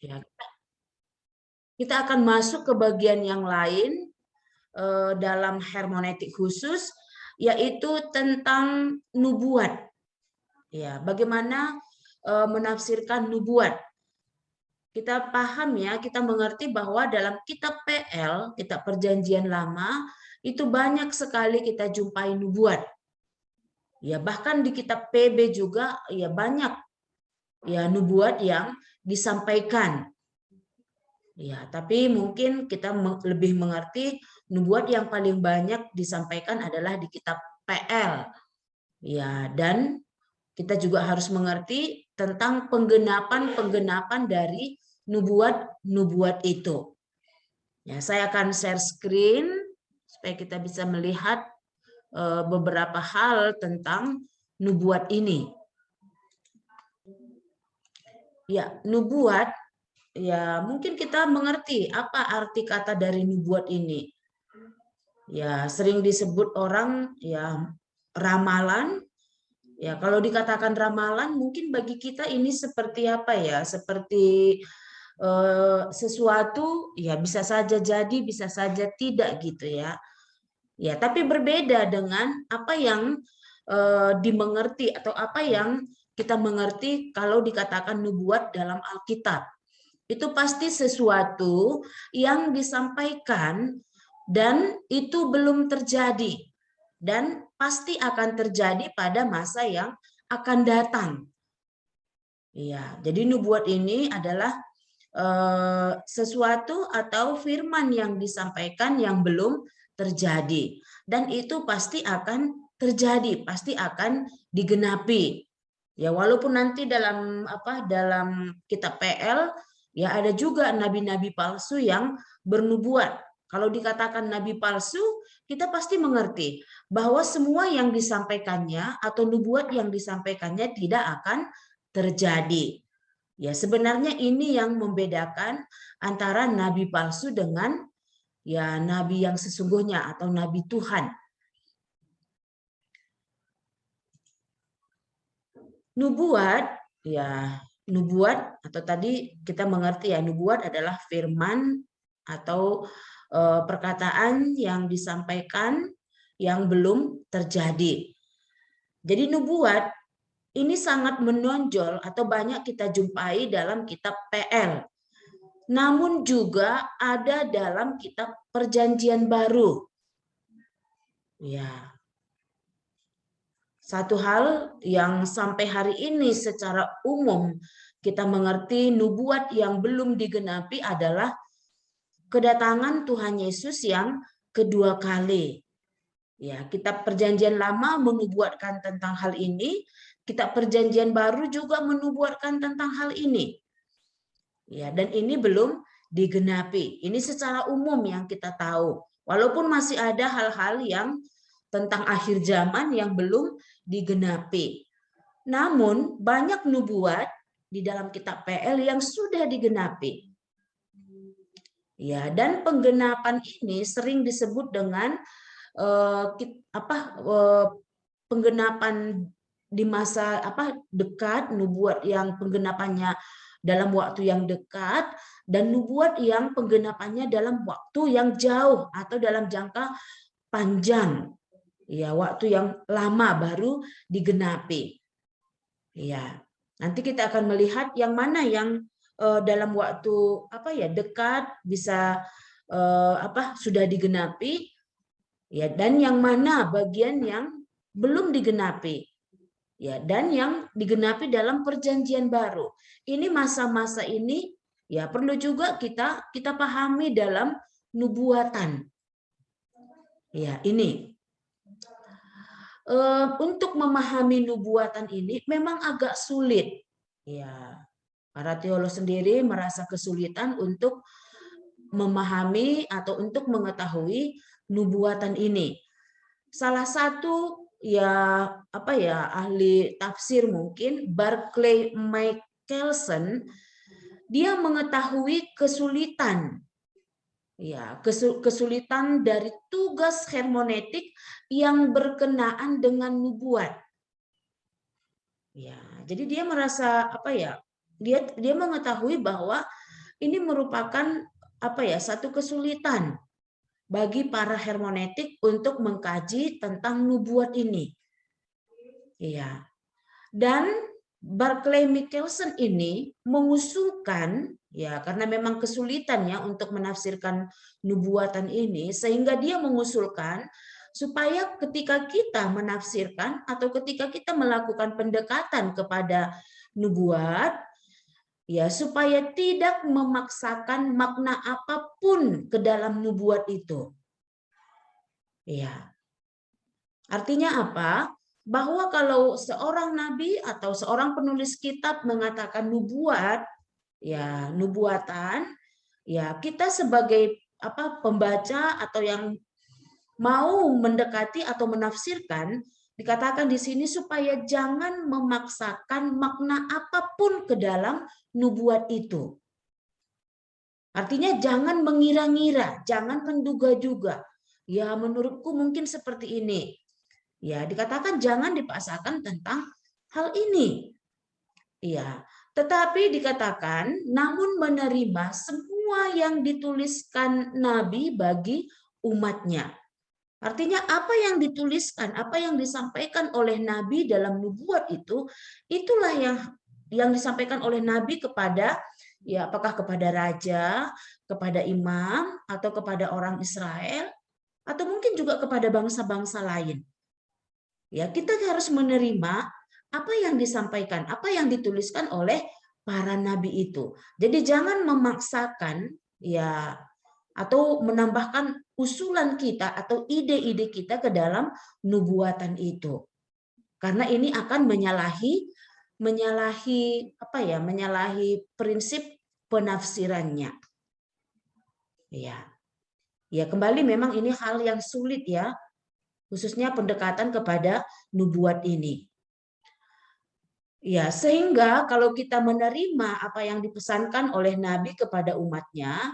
Ya, kita akan masuk ke bagian yang lain dalam hermeneutik khusus, yaitu tentang nubuat. Ya, bagaimana menafsirkan nubuat? Kita paham ya, kita mengerti bahwa dalam kitab PL, kitab Perjanjian Lama, itu banyak sekali kita jumpai nubuat. Ya, bahkan di kitab PB juga ya banyak ya nubuat yang disampaikan. Ya, tapi mungkin kita lebih mengerti nubuat yang paling banyak disampaikan adalah di kitab PL. Ya, dan kita juga harus mengerti tentang penggenapan-penggenapan dari nubuat-nubuat itu. Ya, saya akan share screen supaya kita bisa melihat beberapa hal tentang nubuat ini. Ya, nubuat ya mungkin kita mengerti apa arti kata dari nubuat ini. Ya, sering disebut orang ya ramalan. Ya, kalau dikatakan ramalan mungkin bagi kita ini seperti apa ya? Seperti sesuatu ya bisa saja jadi, bisa saja tidak gitu ya. Ya, tapi berbeda dengan apa yang dimengerti atau apa yang kita mengerti kalau dikatakan nubuat dalam Alkitab. Itu pasti sesuatu yang disampaikan dan itu belum terjadi dan pasti akan terjadi pada masa yang akan datang. Iya, jadi nubuat ini adalah sesuatu atau firman yang disampaikan yang belum terjadi dan itu pasti akan terjadi, pasti akan digenapi. Ya, walaupun nanti dalam kitab PL ya ada juga nabi-nabi palsu yang bernubuat. Kalau dikatakan nabi palsu, kita pasti mengerti bahwa semua yang disampaikannya atau nubuat yang disampaikannya tidak akan terjadi. Ya, sebenarnya ini yang membedakan antara nabi palsu dengan ya nabi yang sesungguhnya atau nabi Tuhan. Nubuat, ya nubuat atau tadi kita mengerti ya nubuat adalah firman atau perkataan yang disampaikan yang belum terjadi. Jadi nubuat ini sangat menonjol atau banyak kita jumpai dalam kitab PL. Namun juga ada dalam kitab Perjanjian Baru. Ya. Satu hal yang sampai hari ini secara umum kita mengerti nubuat yang belum digenapi adalah kedatangan Tuhan Yesus yang kedua kali. Ya, kitab Perjanjian Lama menubuatkan tentang hal ini, kitab Perjanjian Baru juga menubuatkan tentang hal ini. Ya, dan ini belum digenapi. Ini secara umum yang kita tahu. Walaupun masih ada hal-hal yang tentang akhir zaman yang belum digenapi. Namun banyak nubuat di dalam kitab PL yang sudah digenapi. Ya, dan penggenapan ini sering disebut dengan penggenapan di masa dekat, nubuat yang penggenapannya dalam waktu yang dekat dan nubuat yang penggenapannya dalam waktu yang jauh atau dalam jangka panjang. Ya, waktu yang lama baru digenapi. Ya, nanti kita akan melihat yang mana yang dalam waktu dekat bisa sudah digenapi ya, dan yang mana bagian yang belum digenapi. Ya, dan yang digenapi dalam Perjanjian Baru. Ini masa-masa ini ya perlu juga kita pahami dalam nubuatan. Ya, ini untuk memahami nubuatan ini memang agak sulit. Ya, para teolog sendiri merasa kesulitan untuk memahami atau untuk mengetahui nubuatan ini. Salah satu ahli tafsir mungkin Barclay Michelson, dia mengetahui kesulitan kesulitan dari tugas hermeneutik yang berkenaan dengan nubuat. Ya, jadi dia merasa dia mengetahui bahwa ini merupakan satu kesulitan bagi para hermeneutik untuk mengkaji tentang nubuat ini. Iya. Dan Barclay Michelson ini mengusulkan, ya karena memang kesulitannya untuk menafsirkan nubuatan ini, sehingga dia mengusulkan supaya ketika kita menafsirkan atau ketika kita melakukan pendekatan kepada nubuat, ya supaya tidak memaksakan makna apapun ke dalam nubuat itu. Ya. Artinya apa? Bahwa kalau seorang nabi atau seorang penulis kitab mengatakan nubuat, ya nubuatan, ya kita sebagai pembaca atau yang mau mendekati atau menafsirkan, dikatakan di sini supaya jangan memaksakan makna apapun ke dalam nubuat itu. Artinya jangan mengira-ngira, jangan menduga-duga. Ya menurutku mungkin seperti ini. Ya, dikatakan jangan dipaksakan tentang hal ini. Ya, tetapi dikatakan namun menerima semua yang dituliskan Nabi bagi umatnya. Artinya apa yang dituliskan, apa yang disampaikan oleh Nabi dalam nubuat itu, itulah yang disampaikan oleh Nabi kepada, ya apakah kepada raja, kepada imam, atau kepada orang Israel, atau mungkin juga kepada bangsa-bangsa lain. Ya, kita harus menerima apa yang disampaikan, apa yang dituliskan oleh para nabi itu. Jadi jangan memaksakan ya atau menambahkan usulan kita atau ide-ide kita ke dalam nubuatan itu. Karena ini akan menyalahi prinsip penafsirannya. Ya. Ya, kembali memang ini hal yang sulit ya, khususnya pendekatan kepada nubuat ini. Ya, sehingga kalau kita menerima apa yang dipesankan oleh Nabi kepada umatnya,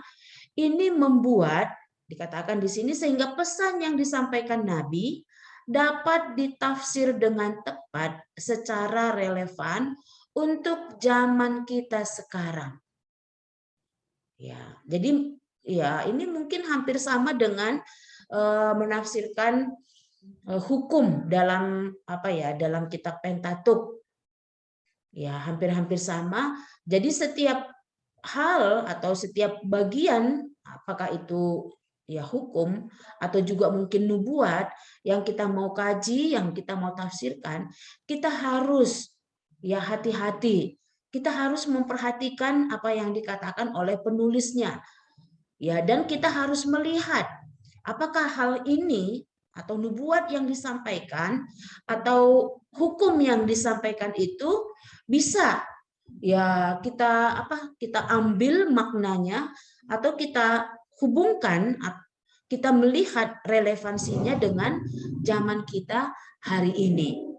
ini membuat, dikatakan di sini, sehingga pesan yang disampaikan Nabi dapat ditafsir dengan tepat secara relevan untuk zaman kita sekarang. Ya, jadi ya ini mungkin hampir sama dengan menafsirkan hukum dalam dalam kitab Pentateuch. Ya, hampir-hampir sama. Jadi setiap hal atau setiap bagian, apakah itu ya hukum atau juga mungkin nubuat yang kita mau kaji, yang kita mau tafsirkan, kita harus ya hati-hati. Kita harus memperhatikan apa yang dikatakan oleh penulisnya. Ya, dan kita harus melihat apakah hal ini atau nubuat yang disampaikan atau hukum yang disampaikan itu bisa ya kita ambil maknanya atau kita hubungkan, kita melihat relevansinya dengan zaman kita hari ini.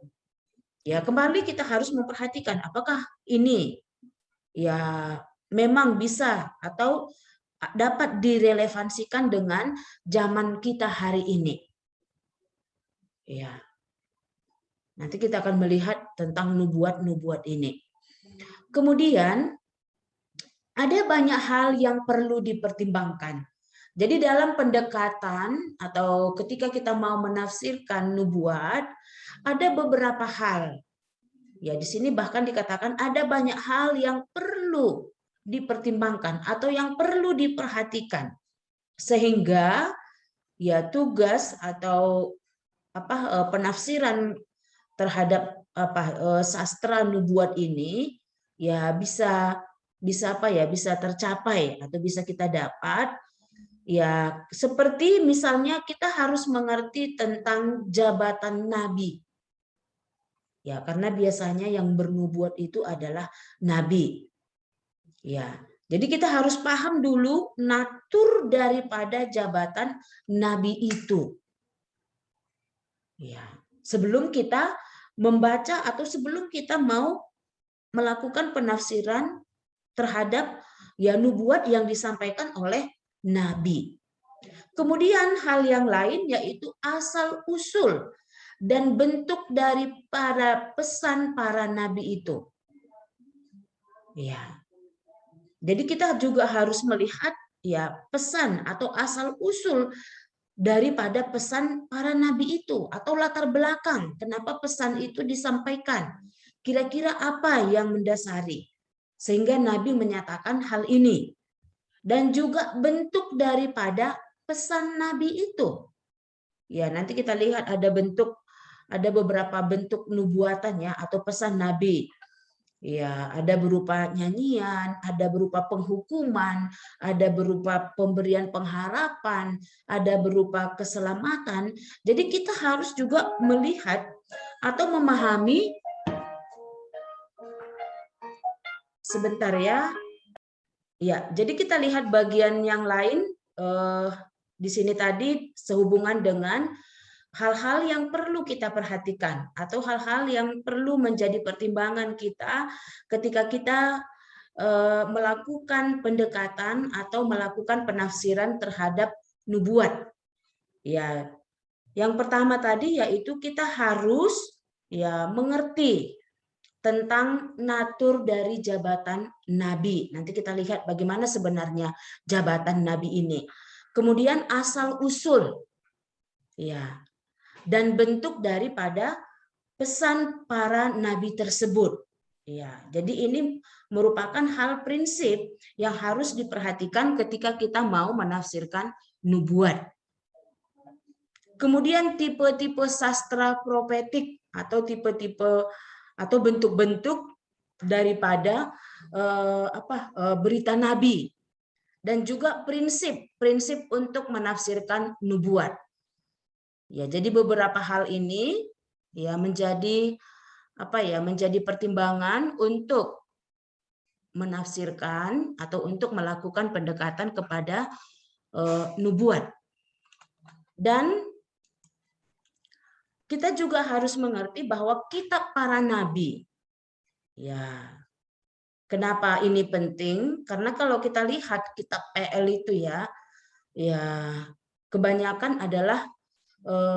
Ya, kembali kita harus memperhatikan apakah ini ya memang bisa atau dapat direlevansikan dengan zaman kita hari ini. Ya. Nanti kita akan melihat tentang nubuat-nubuat ini. Kemudian ada banyak hal yang perlu dipertimbangkan. Jadi dalam pendekatan atau ketika kita mau menafsirkan nubuat, ada beberapa hal. Ya, di sini bahkan dikatakan ada banyak hal yang perlu dipertimbangkan atau yang perlu diperhatikan. Sehingga ya tugas atau penafsiran terhadap sastra nubuat ini ya bisa tercapai atau bisa kita dapat ya seperti misalnya kita harus mengerti tentang jabatan nabi. Ya, karena biasanya yang bernubuat itu adalah nabi. Ya. Jadi kita harus paham dulu natur daripada jabatan nabi itu. Ya. Sebelum kita membaca atau sebelum kita mau melakukan penafsiran terhadap ya nubuat yang disampaikan oleh nabi. Kemudian hal yang lain yaitu asal usul dan bentuk dari para pesan para nabi itu. Ya. Jadi kita juga harus melihat ya pesan atau asal usul daripada pesan para nabi itu atau latar belakang kenapa pesan itu disampaikan. Kira-kira apa yang mendasari sehingga nabi menyatakan hal ini, dan juga bentuk daripada pesan nabi itu. Ya, nanti kita lihat ada beberapa bentuk nubuatan ya atau pesan nabi. Ya, ada berupa nyanyian, ada berupa penghukuman, ada berupa pemberian pengharapan, ada berupa keselamatan. Jadi kita harus juga melihat atau memahami, sebentar ya. Ya, jadi kita lihat bagian yang lain di sini tadi sehubungan dengan hal-hal yang perlu kita perhatikan atau hal-hal yang perlu menjadi pertimbangan kita ketika kita melakukan pendekatan atau melakukan penafsiran terhadap nubuat. Ya, yang pertama tadi yaitu kita harus ya mengerti tentang natur dari jabatan nabi. Nanti kita lihat bagaimana sebenarnya jabatan nabi ini. Kemudian asal usul. Ya, dan bentuk daripada pesan para nabi tersebut. Ya, jadi ini merupakan hal prinsip yang harus diperhatikan ketika kita mau menafsirkan nubuat. Kemudian tipe-tipe sastra profetik atau tipe-tipe atau bentuk-bentuk daripada berita nabi, dan juga prinsip untuk menafsirkan nubuat. Ya, jadi beberapa hal ini ya menjadi menjadi pertimbangan untuk menafsirkan atau untuk melakukan pendekatan kepada nubuat. Dan kita juga harus mengerti bahwa kitab para nabi, ya, kenapa ini penting? Karena kalau kita lihat kitab PL itu ya kebanyakan adalah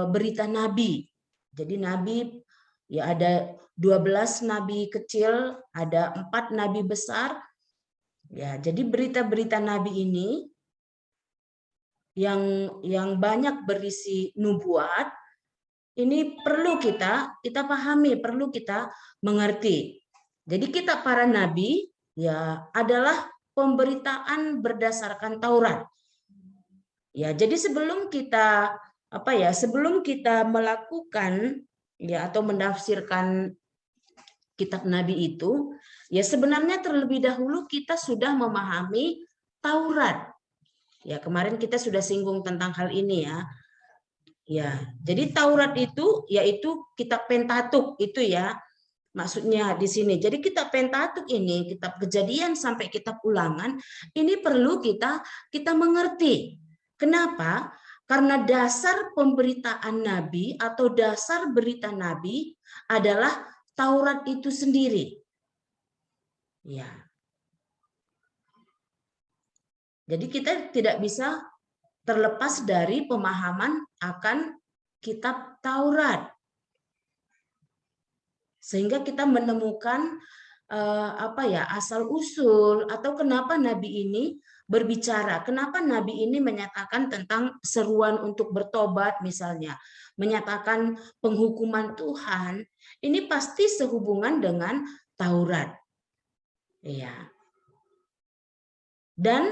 berita nabi. Jadi nabi ya ada 12 nabi kecil, ada 4 nabi besar. Ya, jadi berita-berita nabi ini yang banyak berisi nubuat, ini perlu kita pahami, perlu kita mengerti. Jadi kitab para nabi ya adalah pemberitaan berdasarkan Taurat. Ya, jadi sebelum kita sebelum kita melakukan ya atau menafsirkan kitab nabi itu, ya sebenarnya terlebih dahulu kita sudah memahami Taurat. Ya, kemarin kita sudah singgung tentang hal ini ya. Ya, jadi Taurat itu yaitu kitab Pentatuk itu ya. Maksudnya di sini. Jadi kitab Pentatuk ini, kitab Kejadian sampai kitab Ulangan, ini perlu kita mengerti. Kenapa? Karena dasar pemberitaan Nabi atau dasar berita Nabi adalah Taurat itu sendiri. Ya. Jadi kita tidak bisa terlepas dari pemahaman akan kitab Taurat. Sehingga kita menemukan asal usul atau kenapa Nabi ini berbicara, kenapa Nabi ini menyatakan tentang seruan untuk bertobat misalnya, menyatakan penghukuman Tuhan, ini pasti sehubungan dengan Taurat. Iya. Dan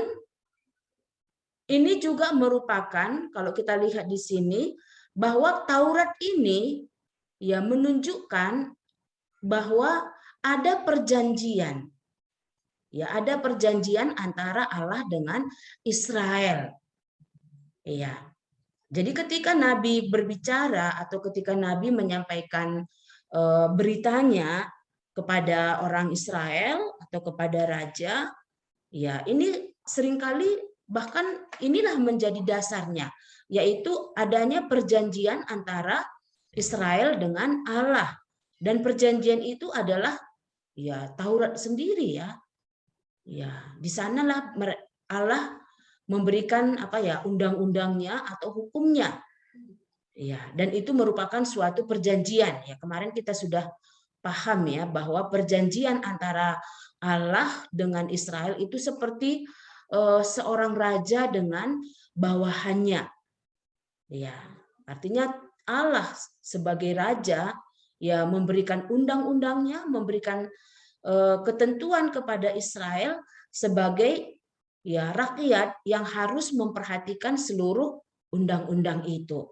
ini juga merupakan, kalau kita lihat di sini, bahwa Taurat ini ya menunjukkan bahwa ada perjanjian. Ya, ada perjanjian antara Allah dengan Israel. Iya. Jadi ketika Nabi berbicara atau ketika Nabi menyampaikan beritanya kepada orang Israel atau kepada raja, ya ini seringkali bahkan inilah menjadi dasarnya, yaitu adanya perjanjian antara Israel dengan Allah. Dan perjanjian itu adalah ya Taurat sendiri ya. Ya, di sanalah Allah memberikan undang-undangnya atau hukumnya. Ya, dan itu merupakan suatu perjanjian. Ya, kemarin kita sudah paham ya bahwa perjanjian antara Allah dengan Israel itu seperti seorang raja dengan bawahannya. Ya, artinya Allah sebagai raja ya memberikan undang-undangnya, memberikan ketentuan kepada Israel sebagai ya rakyat yang harus memperhatikan seluruh undang-undang itu.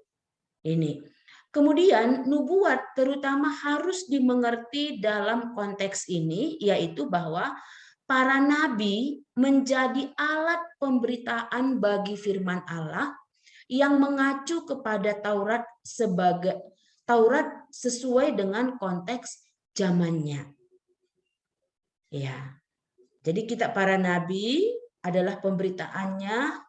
Ini. Kemudian nubuat terutama harus dimengerti dalam konteks ini, yaitu bahwa para nabi menjadi alat pemberitaan bagi firman Allah yang mengacu kepada Taurat sesuai dengan konteks zamannya. Ya. Jadi kita para nabi adalah pemberitaannya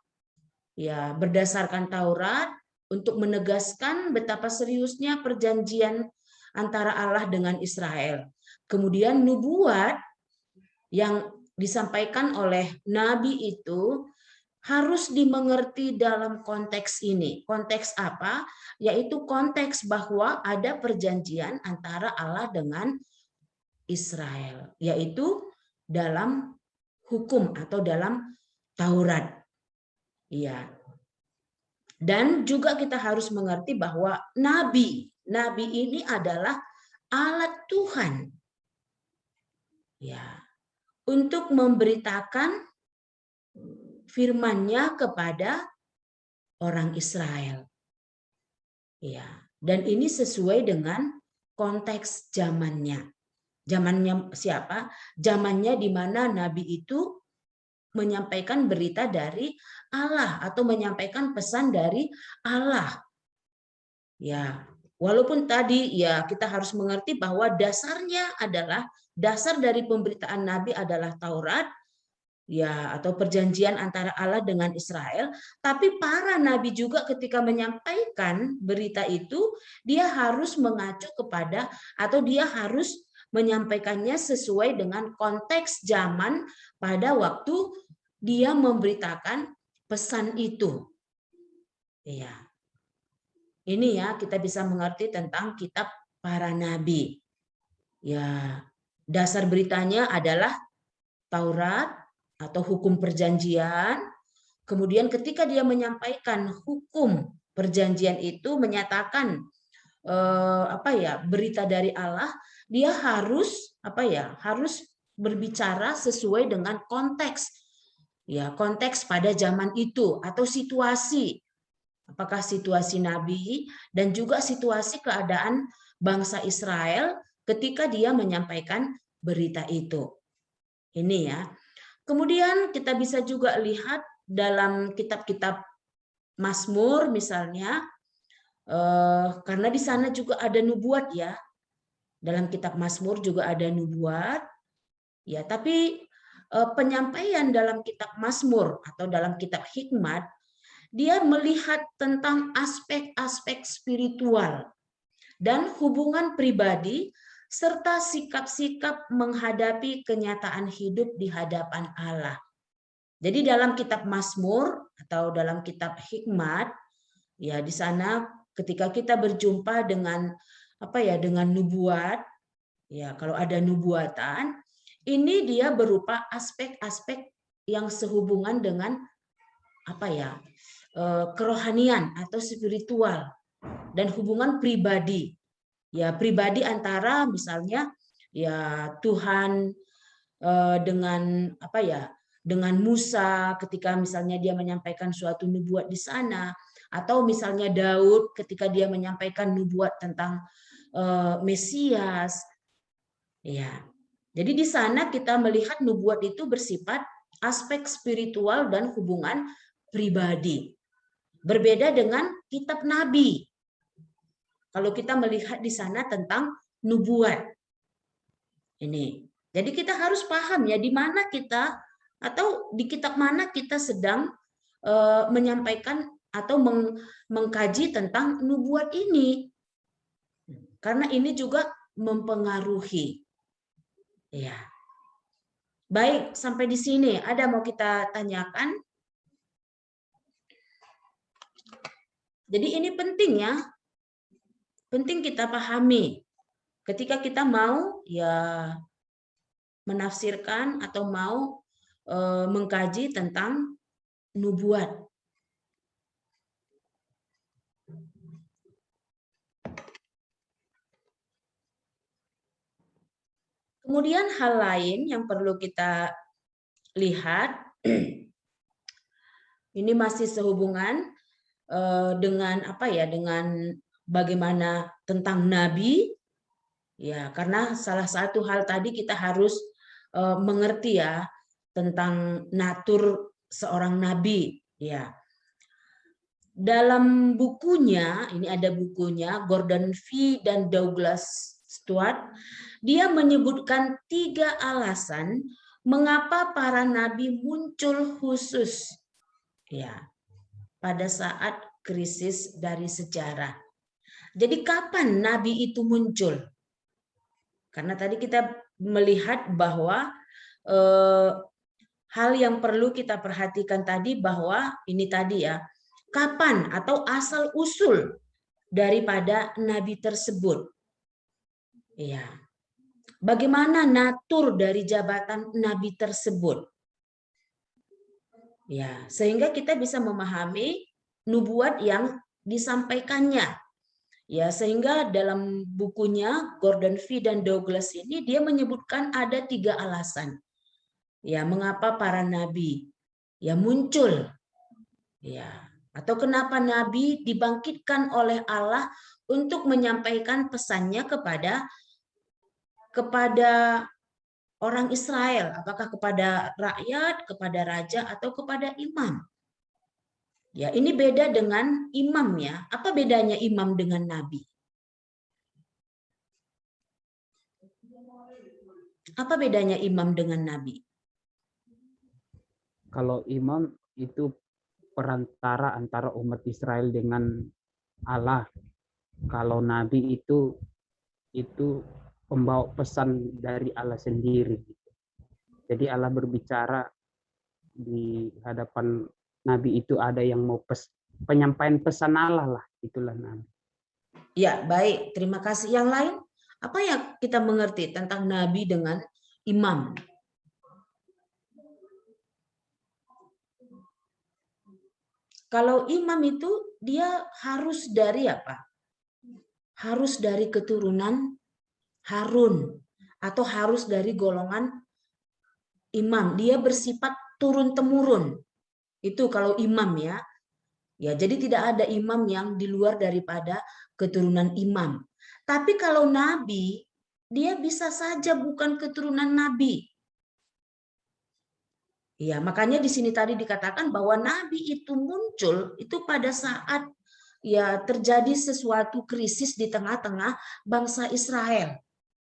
ya berdasarkan Taurat untuk menegaskan betapa seriusnya perjanjian antara Allah dengan Israel. Kemudian nubuat yang disampaikan oleh nabi itu harus dimengerti dalam konteks ini. Konteks apa? Yaitu konteks bahwa ada perjanjian antara Allah dengan Israel, yaitu dalam hukum atau dalam Taurat. Iya. Dan juga kita harus mengerti bahwa nabi ini adalah alat Tuhan. Ya, untuk memberitakan firman-Nya kepada orang Israel. Ya, dan ini sesuai dengan konteks zamannya. Zamannya siapa? Zamannya di mana nabi itu menyampaikan berita dari Allah atau menyampaikan pesan dari Allah. Ya, walaupun tadi ya kita harus mengerti bahwa dasarnya adalah dasar dari pemberitaan nabi adalah Taurat ya atau perjanjian antara Allah dengan Israel, tapi para nabi juga ketika menyampaikan berita itu dia harus mengacu kepada atau dia harus menyampaikannya sesuai dengan konteks zaman pada waktu dia memberitakan pesan itu. Iya. Ini ya kita bisa mengerti tentang kitab para nabi. Ya, dasar beritanya adalah Taurat atau hukum perjanjian. Kemudian ketika dia menyampaikan hukum perjanjian itu menyatakan berita dari Allah, dia harus harus berbicara sesuai dengan konteks ya konteks pada zaman itu atau situasi, apakah situasi nabi dan juga situasi keadaan bangsa Israel ketika dia menyampaikan berita itu. Ini ya. Kemudian kita bisa juga lihat dalam kitab-kitab Mazmur misalnya, karena di sana juga ada nubuat ya. Dalam kitab Mazmur juga ada nubuat. Ya, tapi penyampaian dalam kitab Mazmur atau dalam kitab Hikmat, dia melihat tentang aspek-aspek spiritual dan hubungan pribadi serta sikap-sikap menghadapi kenyataan hidup di hadapan Allah. Jadi dalam kitab Mazmur atau dalam kitab Hikmat, ya di sana ketika kita berjumpa dengan dengan nubuat, ya kalau ada nubuatan, ini dia berupa aspek-aspek yang sehubungan dengan kerohanian atau spiritual dan hubungan pribadi. Ya, pribadi antara misalnya ya Tuhan dengan dengan Musa ketika misalnya dia menyampaikan suatu nubuat di sana, atau misalnya Daud ketika dia menyampaikan nubuat tentang Mesias. Ya. Jadi di sana kita melihat nubuat itu bersifat aspek spiritual dan hubungan pribadi. Berbeda dengan kitab nabi. Kalau kita melihat di sana tentang nubuat. Ini. Jadi kita harus paham ya di mana kita atau di kitab mana kita sedang menyampaikan atau mengkaji tentang nubuat ini. Karena ini juga mempengaruhi. Ya. Baik, sampai di sini ada mau kita tanyakan? Jadi ini penting ya. Penting kita pahami ketika kita mau ya menafsirkan atau mau mengkaji tentang nubuat. Kemudian hal lain yang perlu kita lihat, ini masih sehubungan dengan apa ya, dengan bagaimana tentang nabi, ya karena salah satu hal tadi kita harus mengerti ya tentang natur seorang nabi, ya. Dalam bukunya, ini ada bukunya Gordon Fee dan Douglas Stuart, dia menyebutkan 3 alasan mengapa para nabi muncul khusus ya pada saat krisis dari sejarah. Jadi kapan nabi itu muncul? Karena tadi kita melihat bahwa hal yang perlu kita perhatikan tadi bahwa ini tadi ya, kapan atau asal usul daripada nabi tersebut. Ya. Bagaimana natur dari jabatan nabi tersebut? Ya, sehingga kita bisa memahami nubuat yang disampaikannya. Ya, sehingga dalam bukunya Gordon Fee dan Douglas ini dia menyebutkan ada 3 alasan. Ya, mengapa para nabi ya muncul. Ya, atau kenapa nabi dibangkitkan oleh Allah untuk menyampaikan pesannya kepada orang Israel, apakah kepada rakyat, kepada raja, atau kepada imam. Ya, ini beda dengan imam ya. Apa bedanya imam dengan nabi? Apa bedanya imam dengan nabi? Kalau imam itu perantara antara umat Israel dengan Allah. Kalau nabi itu pembawa pesan dari Allah sendiri. Jadi Allah berbicara di hadapan nabi itu ada yang mau penyampaian pesan Allah lah, itulah nabi. Ya, baik. Terima kasih. Yang lain, apa yang kita mengerti tentang nabi dengan imam? Kalau imam itu dia harus dari apa? Harus dari keturunan Harun atau harus dari golongan imam. Dia bersifat turun-temurun. Itu kalau imam ya. Ya, jadi tidak ada imam yang di luar daripada keturunan imam. Tapi kalau nabi, dia bisa saja bukan keturunan nabi. Ya, makanya di sini tadi dikatakan bahwa nabi itu muncul itu pada saat ya terjadi sesuatu krisis di tengah-tengah bangsa Israel.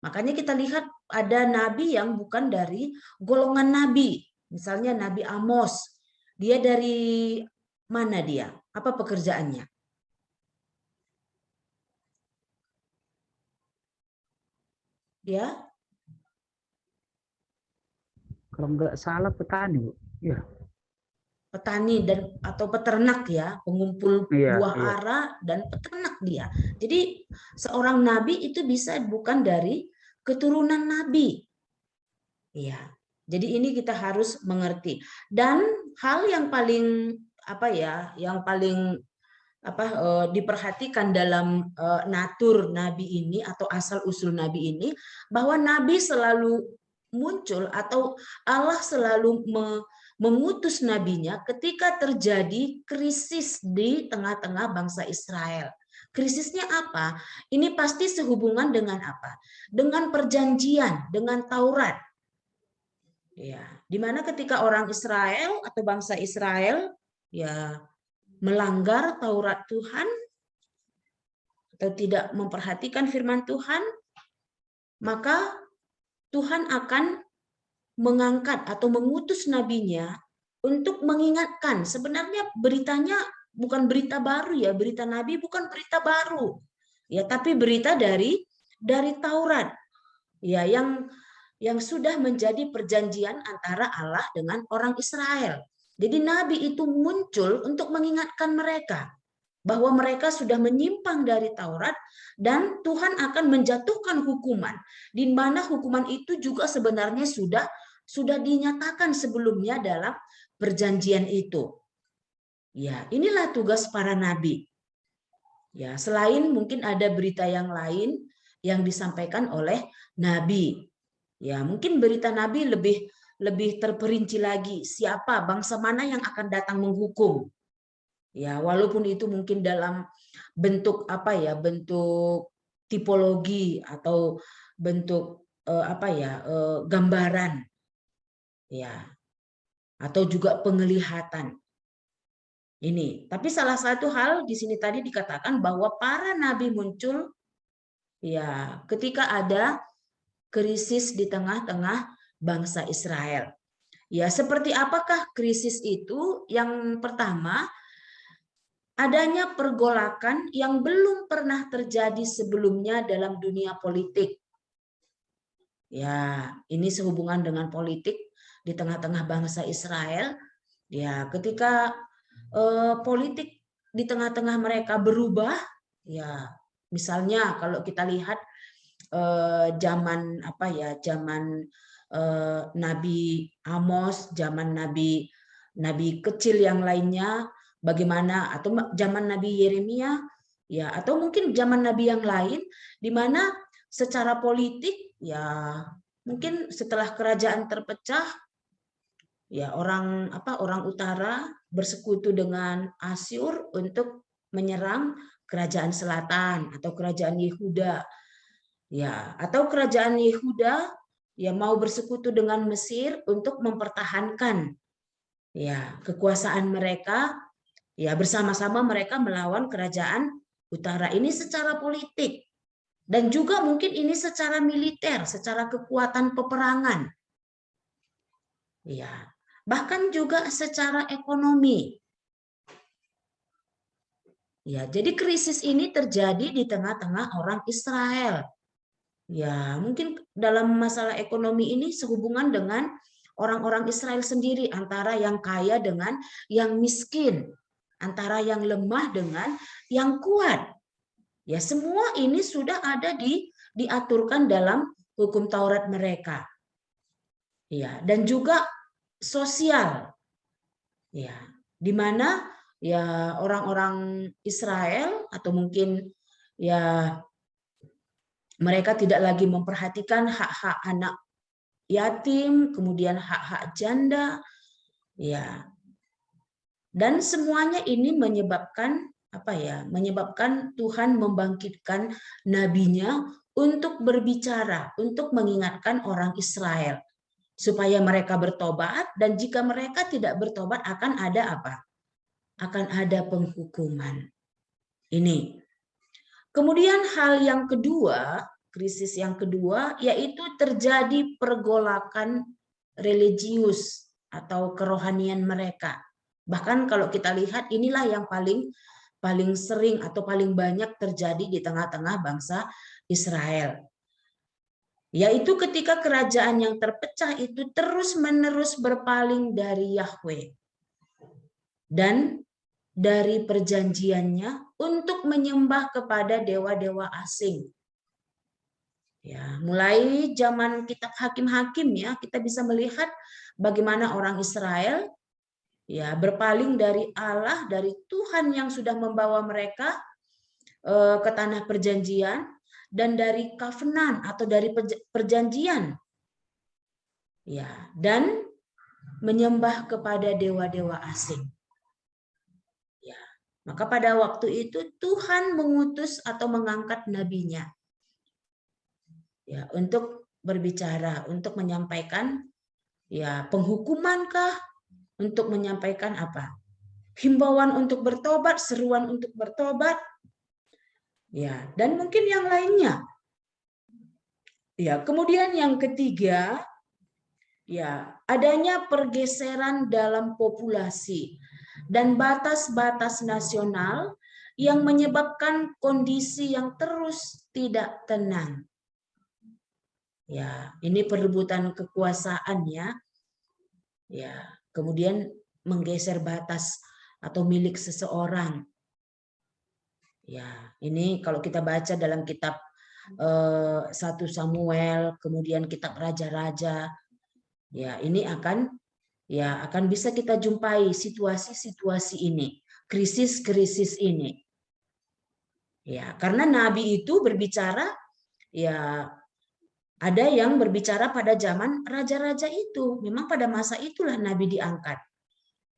Makanya kita lihat ada nabi yang bukan dari golongan nabi. Misalnya Nabi Amos. Dia dari mana dia? Apa pekerjaannya? Ya. Kalau nggak salah petani, Bu. Ya. Petani dan atau peternak ya, pengumpul buah Iya. ara dan peternak dia. Jadi seorang nabi itu bisa bukan dari keturunan nabi. Iya. Jadi ini kita harus mengerti. Dan hal yang paling apa ya, yang paling diperhatikan dalam natur nabi ini atau asal usul nabi ini bahwa nabi selalu muncul atau Allah selalu mengutus nabinya ketika terjadi krisis di tengah-tengah bangsa Israel. Krisisnya apa? Ini pasti sehubungan dengan apa? Dengan perjanjian, dengan Taurat. Ya, di mana ketika orang Israel atau bangsa Israel ya melanggar Taurat Tuhan atau tidak memperhatikan firman Tuhan, maka Tuhan akan mengangkat atau mengutus nabinya untuk mengingatkan. Sebenarnya beritanya bukan berita baru ya, berita nabi bukan berita baru. Ya, tapi berita dari Taurat. Ya, yang sudah menjadi perjanjian antara Allah dengan orang Israel. Jadi nabi itu muncul untuk mengingatkan mereka bahwa mereka sudah menyimpang dari Taurat dan Tuhan akan menjatuhkan hukuman, di mana hukuman itu juga sebenarnya sudah dinyatakan sebelumnya dalam perjanjian itu. Ya, inilah tugas para nabi. Ya, selain mungkin ada berita yang lain yang disampaikan oleh nabi. Ya, mungkin berita nabi lebih terperinci lagi siapa bangsa mana yang akan datang menghukum. Ya, walaupun itu mungkin dalam bentuk apa ya, bentuk tipologi atau bentuk gambaran. Ya, atau juga penglihatan. Ini, tapi salah satu hal di sini tadi dikatakan bahwa para nabi muncul ya ketika ada krisis di tengah-tengah bangsa Israel. Ya, seperti apakah krisis itu? Yang pertama, adanya pergolakan yang belum pernah terjadi sebelumnya dalam dunia politik. Ya, ini sehubungan dengan politik di tengah-tengah bangsa Israel. Ya, ketika politik di tengah-tengah mereka berubah, ya misalnya kalau kita lihat zaman Nabi Amos, zaman nabi kecil yang lainnya, bagaimana, atau zaman Nabi Yeremia, ya, atau mungkin zaman nabi yang lain, di mana secara politik ya mungkin setelah kerajaan terpecah, ya orang utara bersekutu dengan Asyur untuk menyerang kerajaan selatan atau kerajaan Yehuda. Ya, atau kerajaan Yehuda ya mau bersekutu dengan Mesir untuk mempertahankan ya kekuasaan mereka, ya bersama-sama mereka melawan kerajaan utara. Ini secara politik dan juga mungkin ini secara militer, secara kekuatan peperangan. Ya, bahkan juga secara ekonomi. Ya, jadi krisis ini terjadi di tengah-tengah orang Israel. Ya, mungkin dalam masalah ekonomi ini sehubungan dengan orang-orang Israel sendiri, antara yang kaya dengan yang miskin, antara yang lemah dengan yang kuat. Ya, semua ini sudah ada diaturkan dalam hukum Taurat mereka. Ya, dan juga sosial. Ya, di mana ya orang-orang Israel atau mungkin ya mereka tidak lagi memperhatikan hak-hak anak yatim, kemudian hak-hak janda, ya. Dan semuanya ini menyebabkan menyebabkan Tuhan membangkitkan nabinya untuk berbicara, untuk mengingatkan orang Israel supaya mereka bertobat, dan jika mereka tidak bertobat akan ada apa? Akan ada penghukuman. Ini. Kemudian hal yang kedua, krisis yang kedua, yaitu terjadi pergolakan religius atau kerohanian mereka. Bahkan kalau kita lihat inilah yang paling sering atau paling banyak terjadi di tengah-tengah bangsa Israel. Yaitu ketika kerajaan yang terpecah itu terus-menerus berpaling dari Yahweh dan dari perjanjiannya untuk menyembah kepada dewa-dewa asing. Ya, mulai zaman kitab Hakim-Hakim ya, kita bisa melihat bagaimana orang Israel ya berpaling dari Allah, dari Tuhan yang sudah membawa mereka ke tanah perjanjian, dan dari covenant atau dari perjanjian. Ya, dan menyembah kepada dewa-dewa asing. Ya, maka pada waktu itu Tuhan mengutus atau mengangkat nabinya. Ya, untuk berbicara, untuk menyampaikan ya penghukumankah, untuk menyampaikan apa? Himbauan untuk bertobat, seruan untuk bertobat. Ya, dan mungkin yang lainnya. Ya, kemudian yang ketiga, ya, adanya pergeseran dalam populasi dan batas-batas nasional yang menyebabkan kondisi yang terus tidak tenang. Ya, ini perebutan kekuasaan ya. Ya, kemudian menggeser batas atau milik seseorang. Ya, ini kalau kita baca dalam kitab 1 Samuel, kemudian kitab Raja-Raja, ya ini akan bisa kita jumpai situasi-situasi ini, krisis-krisis ini. Ya, karena nabi itu berbicara, ya ada yang berbicara pada zaman raja-raja itu. Memang pada masa itulah nabi diangkat.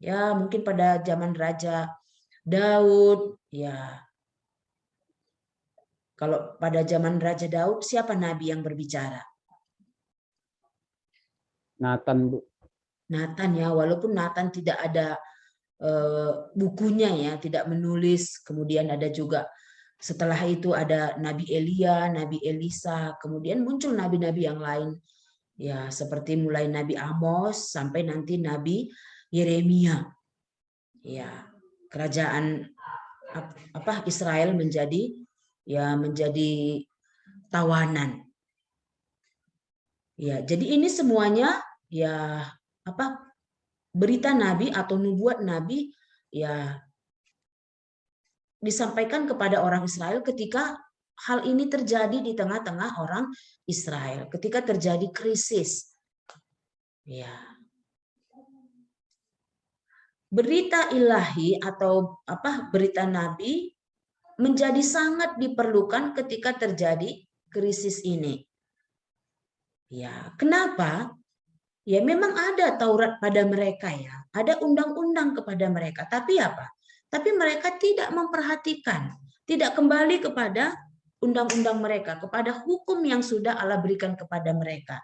Ya, mungkin pada zaman Raja Daud, ya. Kalau pada zaman Raja Daud, siapa nabi yang berbicara? Nathan, Bu. Nathan, ya, walaupun Nathan tidak ada bukunya, ya, tidak menulis. Kemudian ada juga setelah itu ada Nabi Elia, Nabi Elisa, kemudian muncul nabi-nabi yang lain, ya, seperti mulai Nabi Amos sampai nanti Nabi Yeremia. Ya, kerajaan Israel menjadi tawanan. Ya, jadi ini semuanya ya berita nabi atau nubuat nabi ya disampaikan kepada orang Israel ketika hal ini terjadi di tengah-tengah orang Israel, ketika terjadi krisis. Ya. Berita ilahi atau berita nabi menjadi sangat diperlukan ketika terjadi krisis ini. Ya, kenapa? Ya memang ada Taurat pada mereka, ya. Ada undang-undang kepada mereka. Tapi apa? Tapi mereka tidak memperhatikan, tidak kembali kepada undang-undang mereka, kepada hukum yang sudah Allah berikan kepada mereka.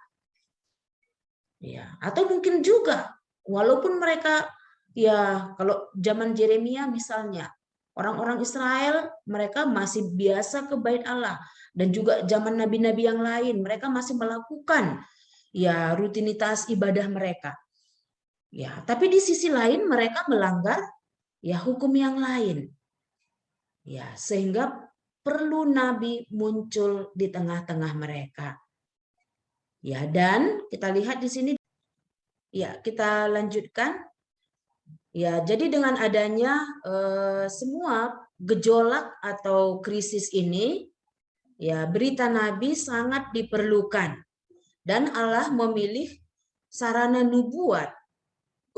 Ya, atau mungkin juga walaupun mereka, ya, kalau zaman Yeremia misalnya, orang-orang Israel mereka masih biasa ke bait Allah, dan juga zaman nabi-nabi yang lain mereka masih melakukan ya rutinitas ibadah mereka. Ya, tapi di sisi lain mereka melanggar ya hukum yang lain. Ya, sehingga perlu nabi muncul di tengah-tengah mereka. Ya, dan kita lihat di sini, ya, kita lanjutkan. Ya, jadi dengan adanya semua gejolak atau krisis ini, ya berita nabi sangat diperlukan. Dan Allah memilih sarana nubuat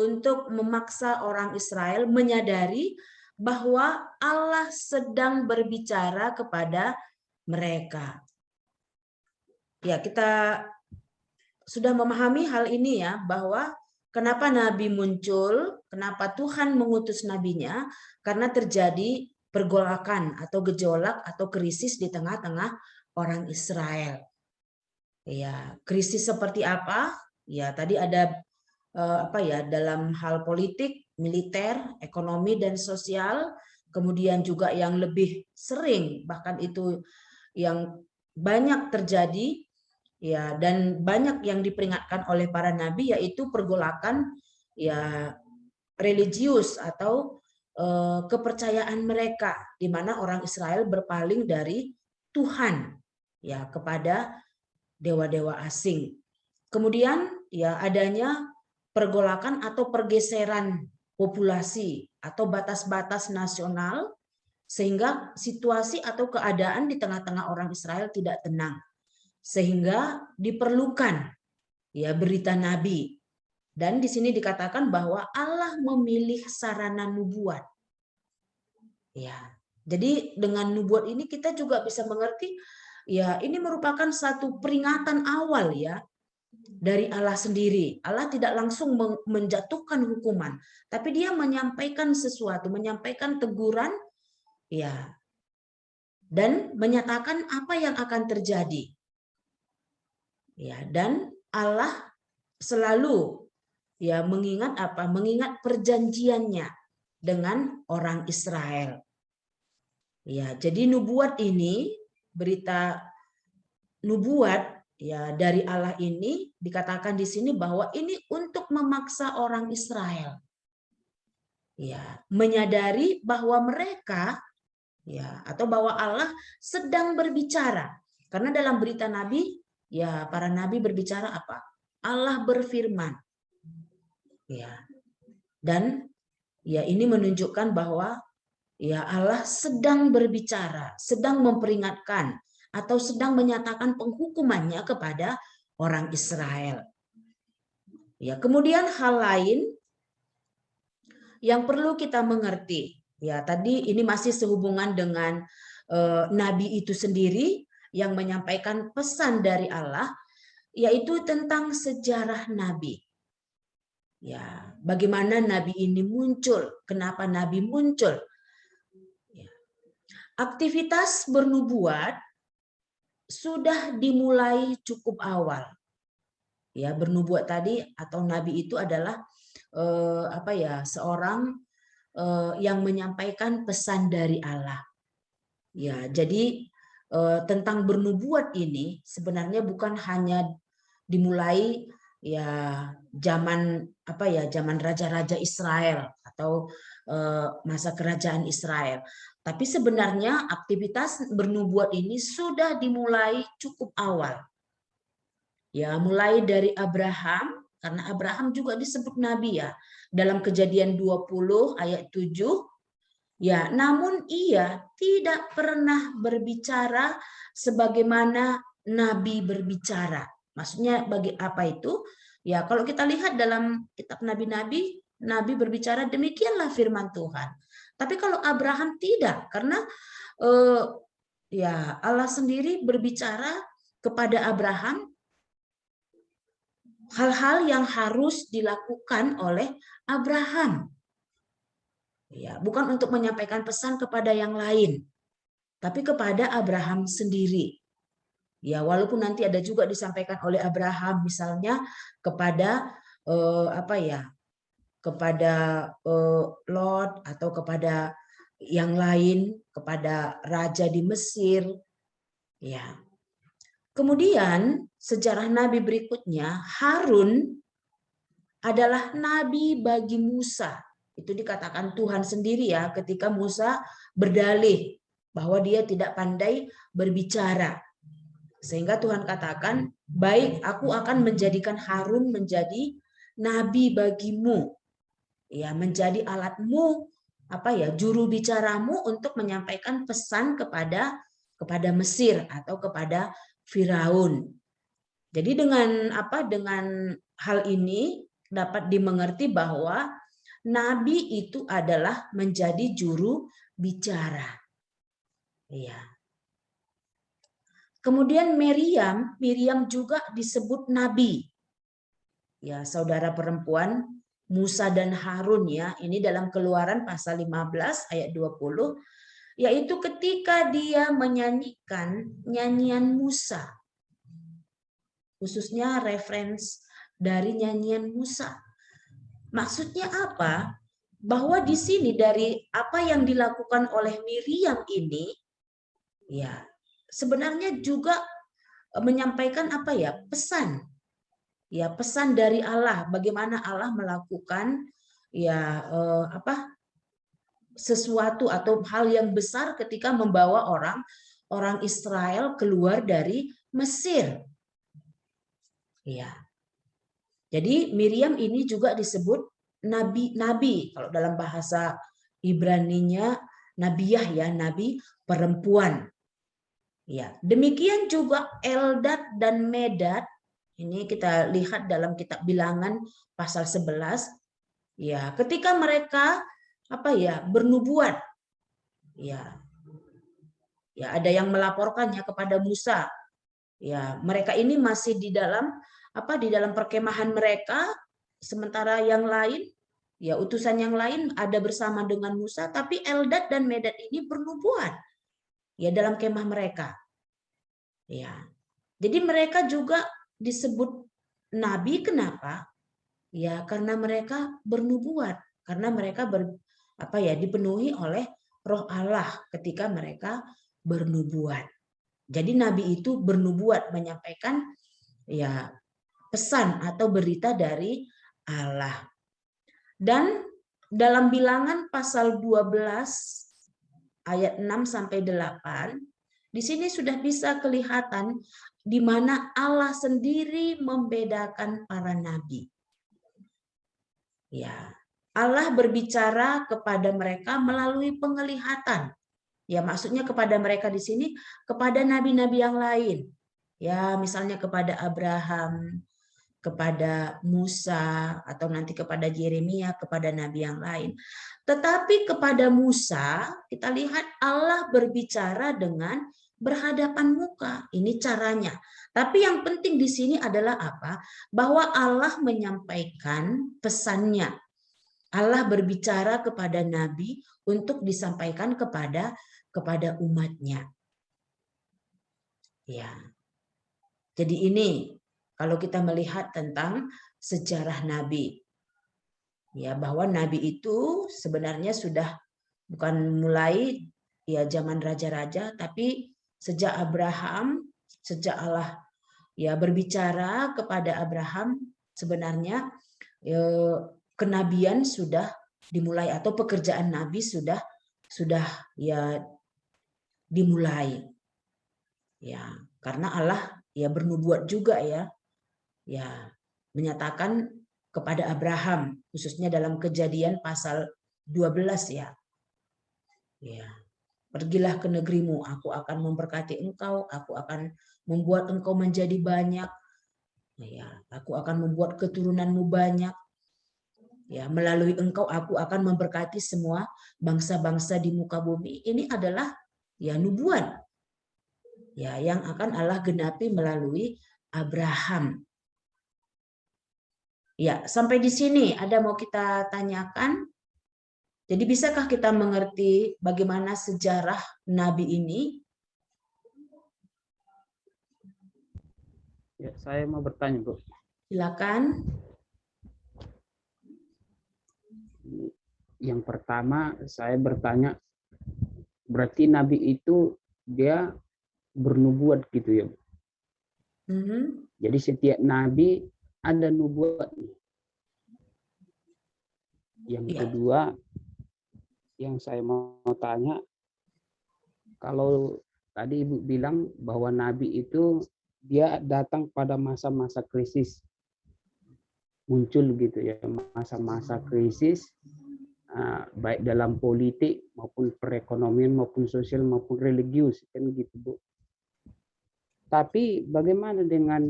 untuk memaksa orang Israel menyadari bahwa Allah sedang berbicara kepada mereka. Ya, kita sudah memahami hal ini, ya, bahwa kenapa nabi muncul, kenapa Tuhan mengutus nabinya, karena terjadi pergolakan atau gejolak atau krisis di tengah-tengah orang Israel. Ya, krisis seperti apa? Ya, tadi ada dalam hal politik, militer, ekonomi dan sosial, kemudian juga yang lebih sering bahkan itu yang banyak terjadi, ya, dan banyak yang diperingatkan oleh para nabi, yaitu pergolakan ya religius atau kepercayaan mereka, di mana orang Israel berpaling dari Tuhan, ya, kepada dewa-dewa asing. Kemudian ya adanya pergolakan atau pergeseran populasi atau batas-batas nasional, sehingga situasi atau keadaan di tengah-tengah orang Israel tidak tenang, sehingga diperlukan ya berita nabi. Dan di sini dikatakan bahwa Allah memilih sarana nubuat. Ya, jadi dengan nubuat ini kita juga bisa mengerti, ya, ini merupakan satu peringatan awal, ya, dari Allah sendiri. Allah tidak langsung menjatuhkan hukuman, tapi Dia menyampaikan sesuatu, menyampaikan teguran, ya, dan menyatakan apa yang akan terjadi. Ya, dan Allah selalu ya mengingat perjanjiannya dengan orang Israel. Ya, jadi nubuat ini, berita nubuat ya dari Allah ini dikatakan di sini bahwa ini untuk memaksa orang Israel ya menyadari bahwa mereka ya atau bahwa Allah sedang berbicara. Karena dalam berita nabi ya para nabi berbicara apa? Allah berfirman. Ya. Dan ya ini menunjukkan bahwa Ya, Allah sedang berbicara, sedang memperingatkan atau sedang menyatakan penghukumannya kepada orang Israel. Ya, kemudian hal lain yang perlu kita mengerti. Ya, tadi ini masih sehubungan dengan nabi itu sendiri yang menyampaikan pesan dari Allah, yaitu tentang sejarah nabi. Ya, bagaimana nabi ini muncul? Kenapa nabi muncul? Ya. Aktivitas bernubuat sudah dimulai cukup awal. Ya, bernubuat tadi atau nabi itu adalah seorang yang menyampaikan pesan dari Allah. Ya, jadi tentang bernubuat ini sebenarnya bukan hanya dimulai ya zaman raja-raja Israel atau masa kerajaan Israel. Tapi sebenarnya aktivitas bernubuat ini sudah dimulai cukup awal. Ya, mulai dari Abraham, karena Abraham juga disebut nabi ya. Dalam Kejadian 20 ayat 7, ya, namun ia tidak pernah berbicara sebagaimana nabi berbicara. Maksudnya bagi apa itu? Ya, kalau kita lihat dalam kitab nabi-nabi, nabi berbicara demikianlah firman Tuhan. Tapi kalau Abraham tidak, karena ya Allah sendiri berbicara kepada Abraham hal-hal yang harus dilakukan oleh Abraham. Ya, bukan untuk menyampaikan pesan kepada yang lain, tapi kepada Abraham sendiri. Ya, walaupun nanti ada juga disampaikan oleh Abraham misalnya kepada kepada Lot atau kepada yang lain, kepada raja di Mesir. Ya. Kemudian sejarah nabi berikutnya, Harun adalah nabi bagi Musa. Itu dikatakan Tuhan sendiri ya ketika Musa berdalih bahwa dia tidak pandai berbicara. Sehingga Tuhan katakan, baik aku akan menjadikan Harun menjadi nabi bagimu. Ya, menjadi alatmu, juru bicaramu untuk menyampaikan pesan kepada Mesir atau kepada Firaun. Jadi dengan hal ini dapat dimengerti bahwa nabi itu adalah menjadi juru bicara. Iya. Kemudian Miriam juga disebut nabi. Ya, saudara perempuan Musa dan Harun ya. Ini dalam Keluaran pasal 15 ayat 20, yaitu ketika dia menyanyikan nyanyian Musa. Khususnya referensi dari nyanyian Musa. Maksudnya apa? Bahwa di sini dari apa yang dilakukan oleh Miriam ini, ya sebenarnya juga menyampaikan pesan. Ya, pesan dari Allah, bagaimana Allah melakukan sesuatu atau hal yang besar ketika membawa orang Israel keluar dari Mesir. Ya. Jadi Miriam ini juga disebut nabi. Kalau dalam bahasa Ibraninya nabiyah ya, nabi perempuan. Ya, demikian juga Eldad dan Medad. Ini kita lihat dalam kitab Bilangan pasal 11. Ya, ketika mereka bernubuat. Ya. Ya, ada yang melaporkannya kepada Musa. Ya, mereka ini masih di dalam perkemahan mereka, sementara yang lain, ya utusan yang lain ada bersama dengan Musa, tapi Eldad dan Medad ini bernubuat ya dalam kemah mereka. Ya. Jadi mereka juga disebut nabi, kenapa? Ya, karena mereka bernubuat, karena mereka dipenuhi oleh Roh Allah ketika mereka bernubuat. Jadi nabi itu bernubuat, menyampaikan ya pesan atau berita dari Allah. Dan dalam Bilangan pasal 12 ayat 6 sampai 8, di sini sudah bisa kelihatan di mana Allah sendiri membedakan para nabi. Ya, Allah berbicara kepada mereka melalui penglihatan. Ya, maksudnya kepada mereka di sini, kepada nabi-nabi yang lain. Ya, misalnya kepada Abraham, kepada Musa, atau nanti kepada Yeremia, kepada nabi yang lain. Tetapi kepada Musa, kita lihat Allah berbicara dengan berhadapan muka. Ini caranya. Tapi yang penting di sini adalah apa? Bahwa Allah menyampaikan pesannya. Allah berbicara kepada nabi untuk disampaikan kepada umatnya. Ya. Jadi ini kalau kita melihat tentang sejarah nabi. Ya, bahwa nabi itu sebenarnya sudah bukan mulai ya zaman raja-raja, tapi sejak Abraham, sejak Allah ya berbicara kepada Abraham, sebenarnya kenabian sudah dimulai atau pekerjaan nabi sudah ya dimulai. Ya, karena Allah ya bernubuat juga ya menyatakan kepada Abraham, khususnya dalam Kejadian pasal 12 ya. Ya, pergilah ke negerimu, aku akan memberkati engkau, aku akan membuat engkau menjadi banyak. Ya, aku akan membuat keturunanmu banyak. Ya, melalui engkau aku akan memberkati semua bangsa-bangsa di muka bumi. Ini adalah ya nubuat. Ya, yang akan Allah genapi melalui Abraham. Ya, sampai di sini ada mau kita tanyakan? Jadi bisakah kita mengerti bagaimana sejarah Nabi ini? Ya, saya mau bertanya, Bu. Silakan. Yang pertama saya bertanya, berarti Nabi itu dia bernubuat gitu ya, Bu? Jadi setiap Nabi ada nubuat. Yang kedua, yang saya mau tanya, kalau tadi Ibu bilang bahwa Nabi itu dia datang pada masa-masa krisis, muncul gitu ya, masa-masa krisis, baik dalam politik maupun perekonomian maupun sosial maupun religius, kan gitu, Bu. Tapi bagaimana dengan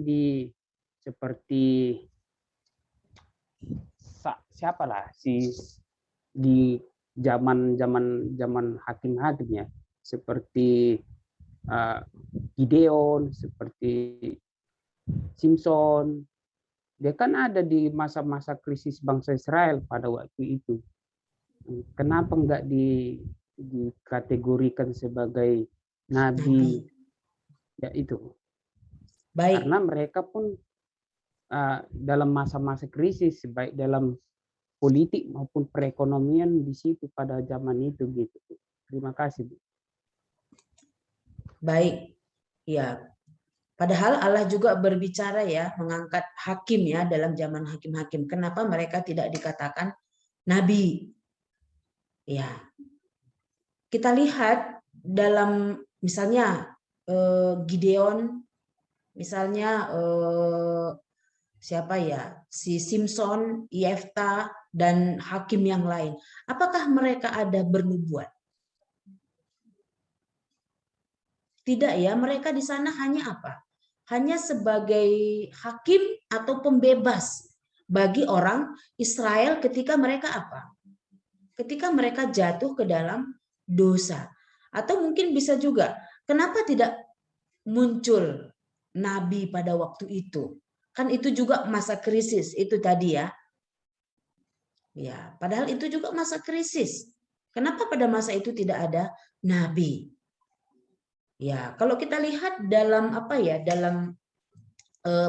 seperti siapalah di zaman hakim-hakimnya, seperti Gideon, seperti Simpson, dia kan ada di masa-masa krisis bangsa Israel pada waktu itu. Kenapa enggak dikategorikan sebagai nabi? Ya itu. Baik. Karena mereka pun dalam masa-masa krisis, baik dalam politik maupun perekonomian di situ pada zaman itu gitu. Terima kasih, Bu. Baik, ya. Padahal Allah juga berbicara ya, mengangkat hakim ya dalam zaman hakim-hakim. Kenapa mereka tidak dikatakan nabi? Ya, kita lihat dalam misalnya Gideon, misalnya siapa ya, si Simpson, Yefta, dan hakim yang lain. Apakah mereka ada bernubuat? Tidak ya, mereka di sana hanya apa? Hanya sebagai hakim atau pembebas bagi orang Israel ketika mereka apa? Ketika mereka jatuh ke dalam dosa. Atau mungkin bisa juga, kenapa tidak muncul nabi pada waktu itu? Kan itu juga masa krisis, itu tadi ya. Ya, padahal itu juga masa krisis. Kenapa pada masa itu tidak ada nabi? Ya, kalau kita lihat dalam apa ya, dalam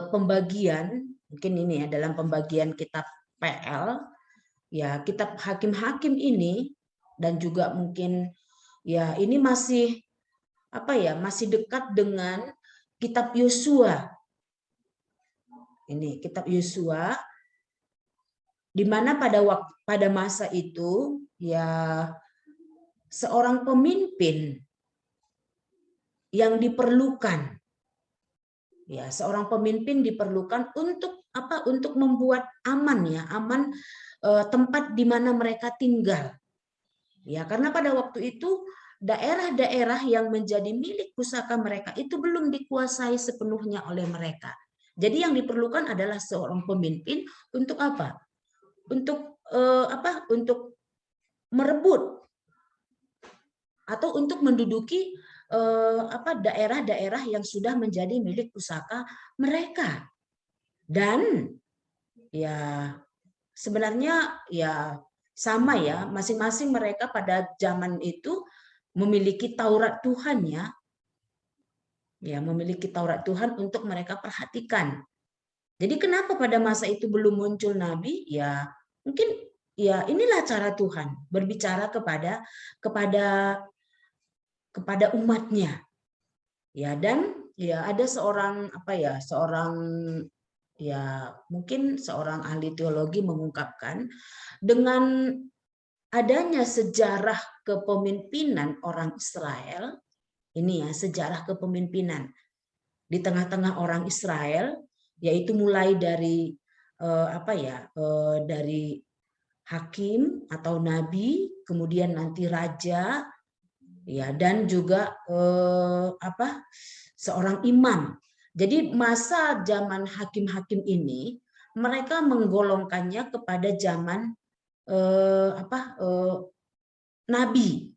pembagian, mungkin ini ya, dalam pembagian kitab PL, ya kitab hakim-hakim ini, dan juga mungkin ya ini masih apa ya, masih dekat dengan kitab Yosua. Ini kitab Yosua, di mana pada masa itu ya seorang pemimpin yang diperlukan, ya seorang pemimpin diperlukan untuk untuk membuat aman ya, aman tempat di mana mereka tinggal. Ya, karena pada waktu itu daerah-daerah yang menjadi milik pusaka mereka itu belum dikuasai sepenuhnya oleh mereka. Jadi yang diperlukan adalah seorang pemimpin untuk apa? Untuk Untuk merebut atau untuk menduduki daerah-daerah yang sudah menjadi milik pusaka mereka. Dan ya sebenarnya ya sama ya, masing-masing mereka pada zaman itu memiliki Taurat Tuhan ya. Ya, memiliki Taurat Tuhan untuk mereka perhatikan. Jadi kenapa pada masa itu belum muncul nabi? Ya, mungkin ya inilah cara Tuhan berbicara kepada umatnya. Ya, dan ya ada seorang mungkin seorang ahli teologi mengungkapkan dengan adanya sejarah kepemimpinan orang Israel, ini ya sejarah kepemimpinan di tengah-tengah orang Israel, yaitu mulai dari dari hakim atau nabi, kemudian nanti raja, ya, dan juga seorang imam. Jadi masa zaman hakim-hakim ini mereka menggolongkannya kepada zaman nabi.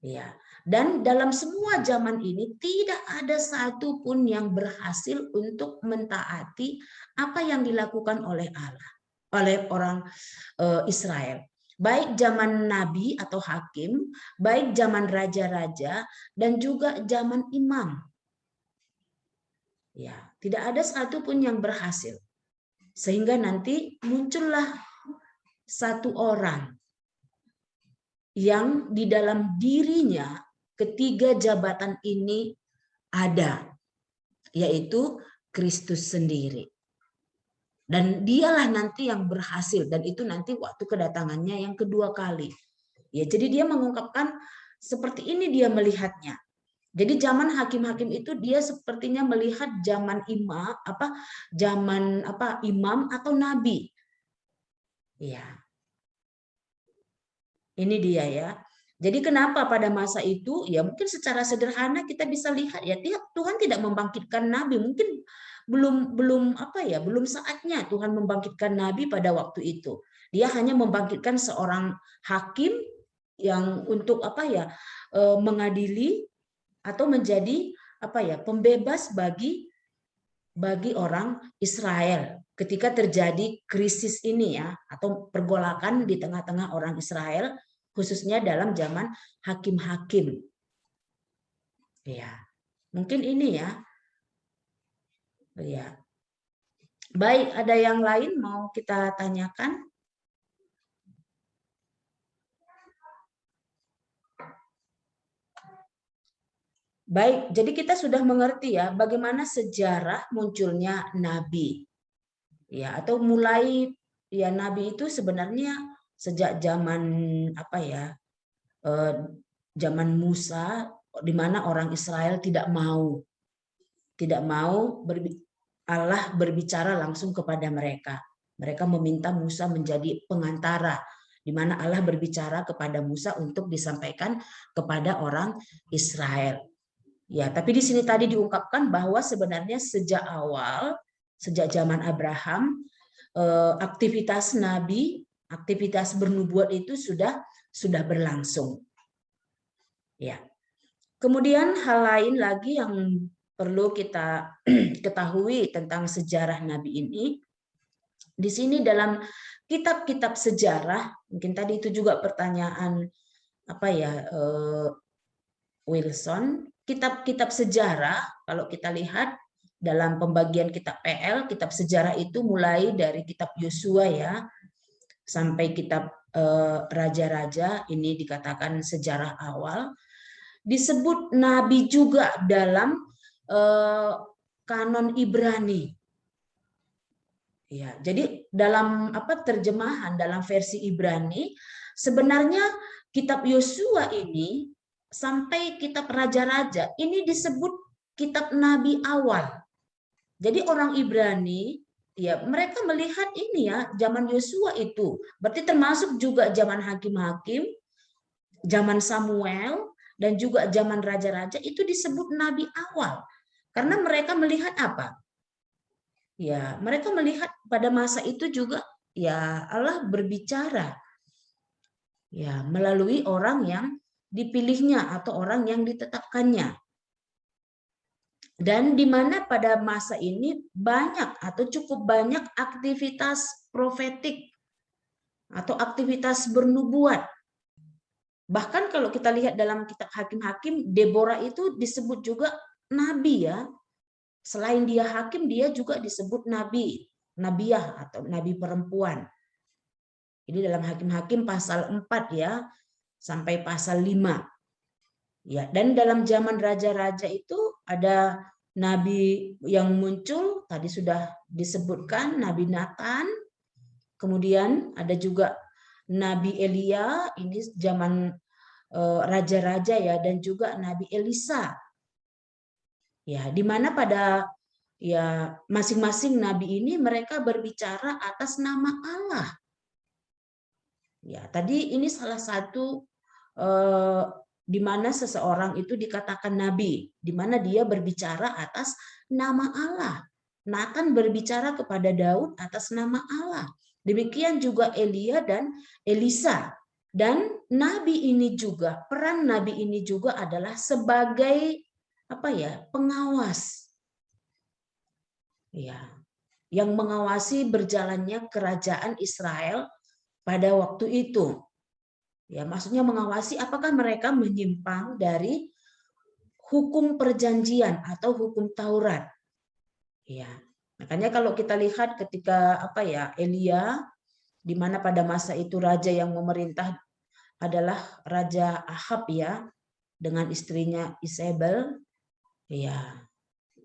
Ya. Dan dalam semua zaman ini tidak ada satu pun yang berhasil untuk mentaati apa yang dilakukan oleh Allah, oleh orang Israel. Baik zaman nabi atau hakim, baik zaman raja-raja, dan juga zaman imam. Ya, tidak ada satu pun yang berhasil. Sehingga nanti muncullah satu orang yang di dalam dirinya ketiga jabatan ini ada, yaitu Kristus sendiri. Dan dialah nanti yang berhasil, dan itu nanti waktu kedatangannya yang kedua kali. Ya, jadi dia mengungkapkan seperti ini dia melihatnya. Jadi zaman hakim-hakim itu dia sepertinya melihat zaman imam atau nabi. Ya. Ini dia ya. Jadi kenapa pada masa itu ya mungkin secara sederhana kita bisa lihat ya Tuhan tidak membangkitkan nabi, mungkin belum saatnya Tuhan membangkitkan nabi pada waktu itu. Dia hanya membangkitkan seorang hakim yang untuk mengadili atau menjadi pembebas bagi orang Israel ketika terjadi krisis ini ya, atau pergolakan di tengah-tengah orang Israel, khususnya dalam zaman hakim-hakim. Ya, mungkin ini ya. Ya. Baik, ada yang lain mau kita tanyakan? Baik, jadi kita sudah mengerti ya bagaimana sejarah munculnya nabi. Ya, atau mulai ya nabi itu sebenarnya sejak zaman zaman Musa, di mana orang Israel tidak mau Allah berbicara langsung kepada mereka. Mereka meminta Musa menjadi pengantara, di mana Allah berbicara kepada Musa untuk disampaikan kepada orang Israel. Ya, tapi di sini tadi diungkapkan bahwa sebenarnya sejak awal, sejak zaman Abraham, aktivitas nabi, aktivitas bernubuat itu sudah berlangsung. Ya. Kemudian hal lain lagi yang perlu kita ketahui tentang sejarah nabi ini, di sini dalam kitab-kitab sejarah, mungkin tadi itu juga pertanyaan Wilson, kitab-kitab sejarah kalau kita lihat dalam pembagian kitab PL, kitab sejarah itu mulai dari kitab Yosua ya sampai kitab raja-raja, ini dikatakan sejarah awal. Disebut nabi juga dalam kanon Ibrani. Ya, jadi dalam terjemahan dalam versi Ibrani sebenarnya kitab Yosua ini sampai kitab raja-raja ini disebut kitab nabi awal. Jadi orang Ibrani ya mereka melihat ini ya, zaman Yosua itu berarti termasuk juga zaman hakim-hakim, zaman Samuel, dan juga zaman raja-raja itu disebut nabi awal. Karena mereka melihat apa? Ya, mereka melihat pada masa itu juga ya Allah berbicara ya melalui orang yang dipilihnya atau orang yang ditetapkannya. Dan di mana pada masa ini banyak atau cukup banyak aktivitas profetik atau aktivitas bernubuat. Bahkan kalau kita lihat dalam kitab Hakim-Hakim, Deborah itu disebut juga nabi ya. Selain dia hakim, dia juga disebut nabi, nabiah atau nabi perempuan. Ini dalam Hakim-Hakim pasal 4 ya, sampai pasal 5. Ya, dan dalam zaman raja-raja itu ada nabi yang muncul, tadi sudah disebutkan Nabi Nathan. Kemudian ada juga Nabi Elia, ini zaman raja-raja ya, dan juga Nabi Elisa. Ya, di mana pada ya masing-masing nabi ini mereka berbicara atas nama Allah. Ya, tadi ini salah satu di mana seseorang itu dikatakan nabi, di mana dia berbicara atas nama Allah. Nathan berbicara kepada Daud atas nama Allah. Demikian juga Elia dan Elisa. Dan nabi ini juga, peran nabi ini juga adalah sebagai apa ya, pengawas. Ya, yang mengawasi berjalannya kerajaan Israel pada waktu itu. Ya, maksudnya mengawasi apakah mereka menyimpang dari hukum perjanjian atau hukum Taurat. Ya. Makanya kalau kita lihat ketika apa ya, Elia, di mana pada masa itu raja yang memerintah adalah Raja Ahab ya, dengan istrinya Isabel, ya,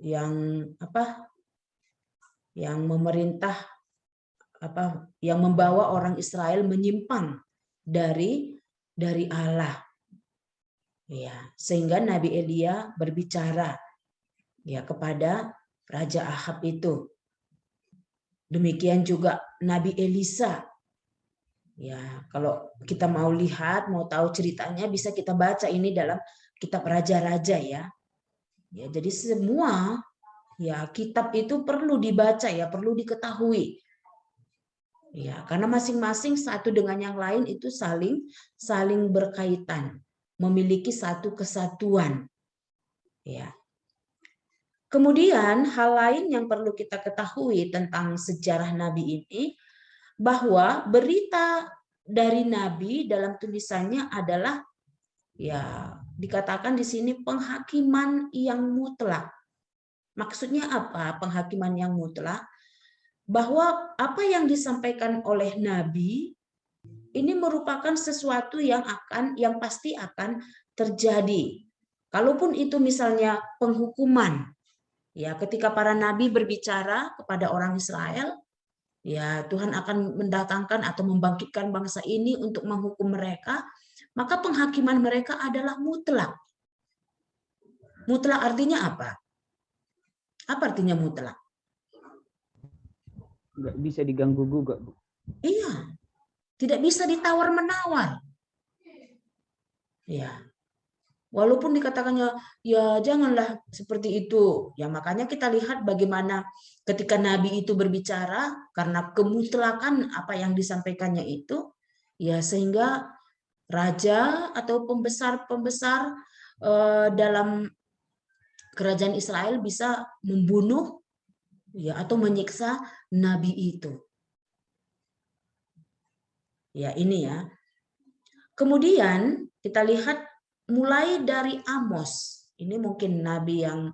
yang apa? Yang memerintah apa? Yang membawa orang Israel menyimpang dari Allah. Ya, sehingga Nabi Elia berbicara ya kepada Raja Ahab itu. Demikian juga Nabi Elisa. Ya, kalau kita mau lihat, mau tahu ceritanya bisa kita baca ini dalam kitab Raja-Raja ya. Ya, jadi semua ya kitab itu perlu dibaca ya, perlu diketahui. Ya, karena masing-masing satu dengan yang lain itu saling berkaitan, memiliki satu kesatuan. Ya. Kemudian hal lain yang perlu kita ketahui tentang sejarah Nabi ini, bahwa berita dari Nabi dalam tulisannya adalah ya dikatakan di sini penghakiman yang mutlak. Maksudnya apa penghakiman yang mutlak? Bahwa apa yang disampaikan oleh Nabi ini merupakan sesuatu yang pasti akan terjadi. Kalaupun itu misalnya penghukuman, ya ketika para nabi berbicara kepada orang Israel, ya Tuhan akan mendatangkan atau membangkitkan bangsa ini untuk menghukum mereka, maka penghakiman mereka adalah mutlak. Mutlak artinya apa? Apa artinya mutlak? Nggak bisa diganggu gugat, Bu. Iya, tidak bisa ditawar-menawar. Ya, walaupun dikatakannya ya janganlah seperti itu. Ya makanya kita lihat bagaimana ketika Nabi itu berbicara karena kemutlakan apa yang disampaikannya itu, ya sehingga raja atau pembesar-pembesar dalam kerajaan Israel bisa membunuh ya atau menyiksa nabi itu. Ya ini ya. Kemudian kita lihat mulai dari Amos. Ini mungkin nabi yang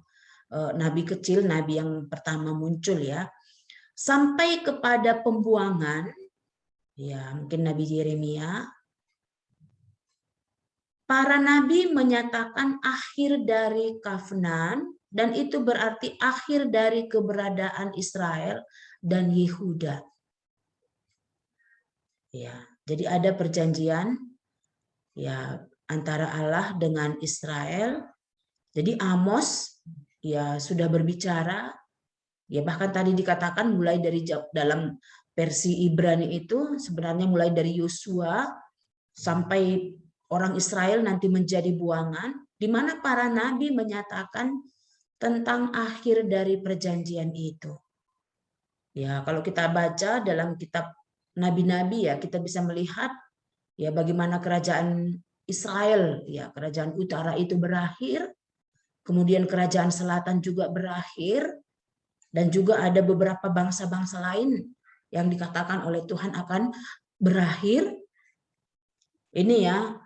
nabi kecil, nabi yang pertama muncul ya. Sampai kepada pembuangan, ya mungkin Nabi Yeremia. Para nabi menyatakan akhir dari Kafnan, dan itu berarti akhir dari keberadaan Israel dan Yehuda. Ya, jadi ada perjanjian ya antara Allah dengan Israel. Jadi Amos ya sudah berbicara Ya, bahkan tadi dikatakan mulai dari dalam versi Ibrani itu sebenarnya mulai dari Yosua sampai orang Israel nanti menjadi buangan, di mana para nabi menyatakan tentang akhir dari perjanjian itu. Ya, kalau kita baca dalam kitab nabi-nabi ya, kita bisa melihat ya bagaimana kerajaan Israel, ya kerajaan utara itu berakhir, kemudian kerajaan selatan juga berakhir, dan juga ada beberapa bangsa-bangsa lain yang dikatakan oleh Tuhan akan berakhir. Ini ya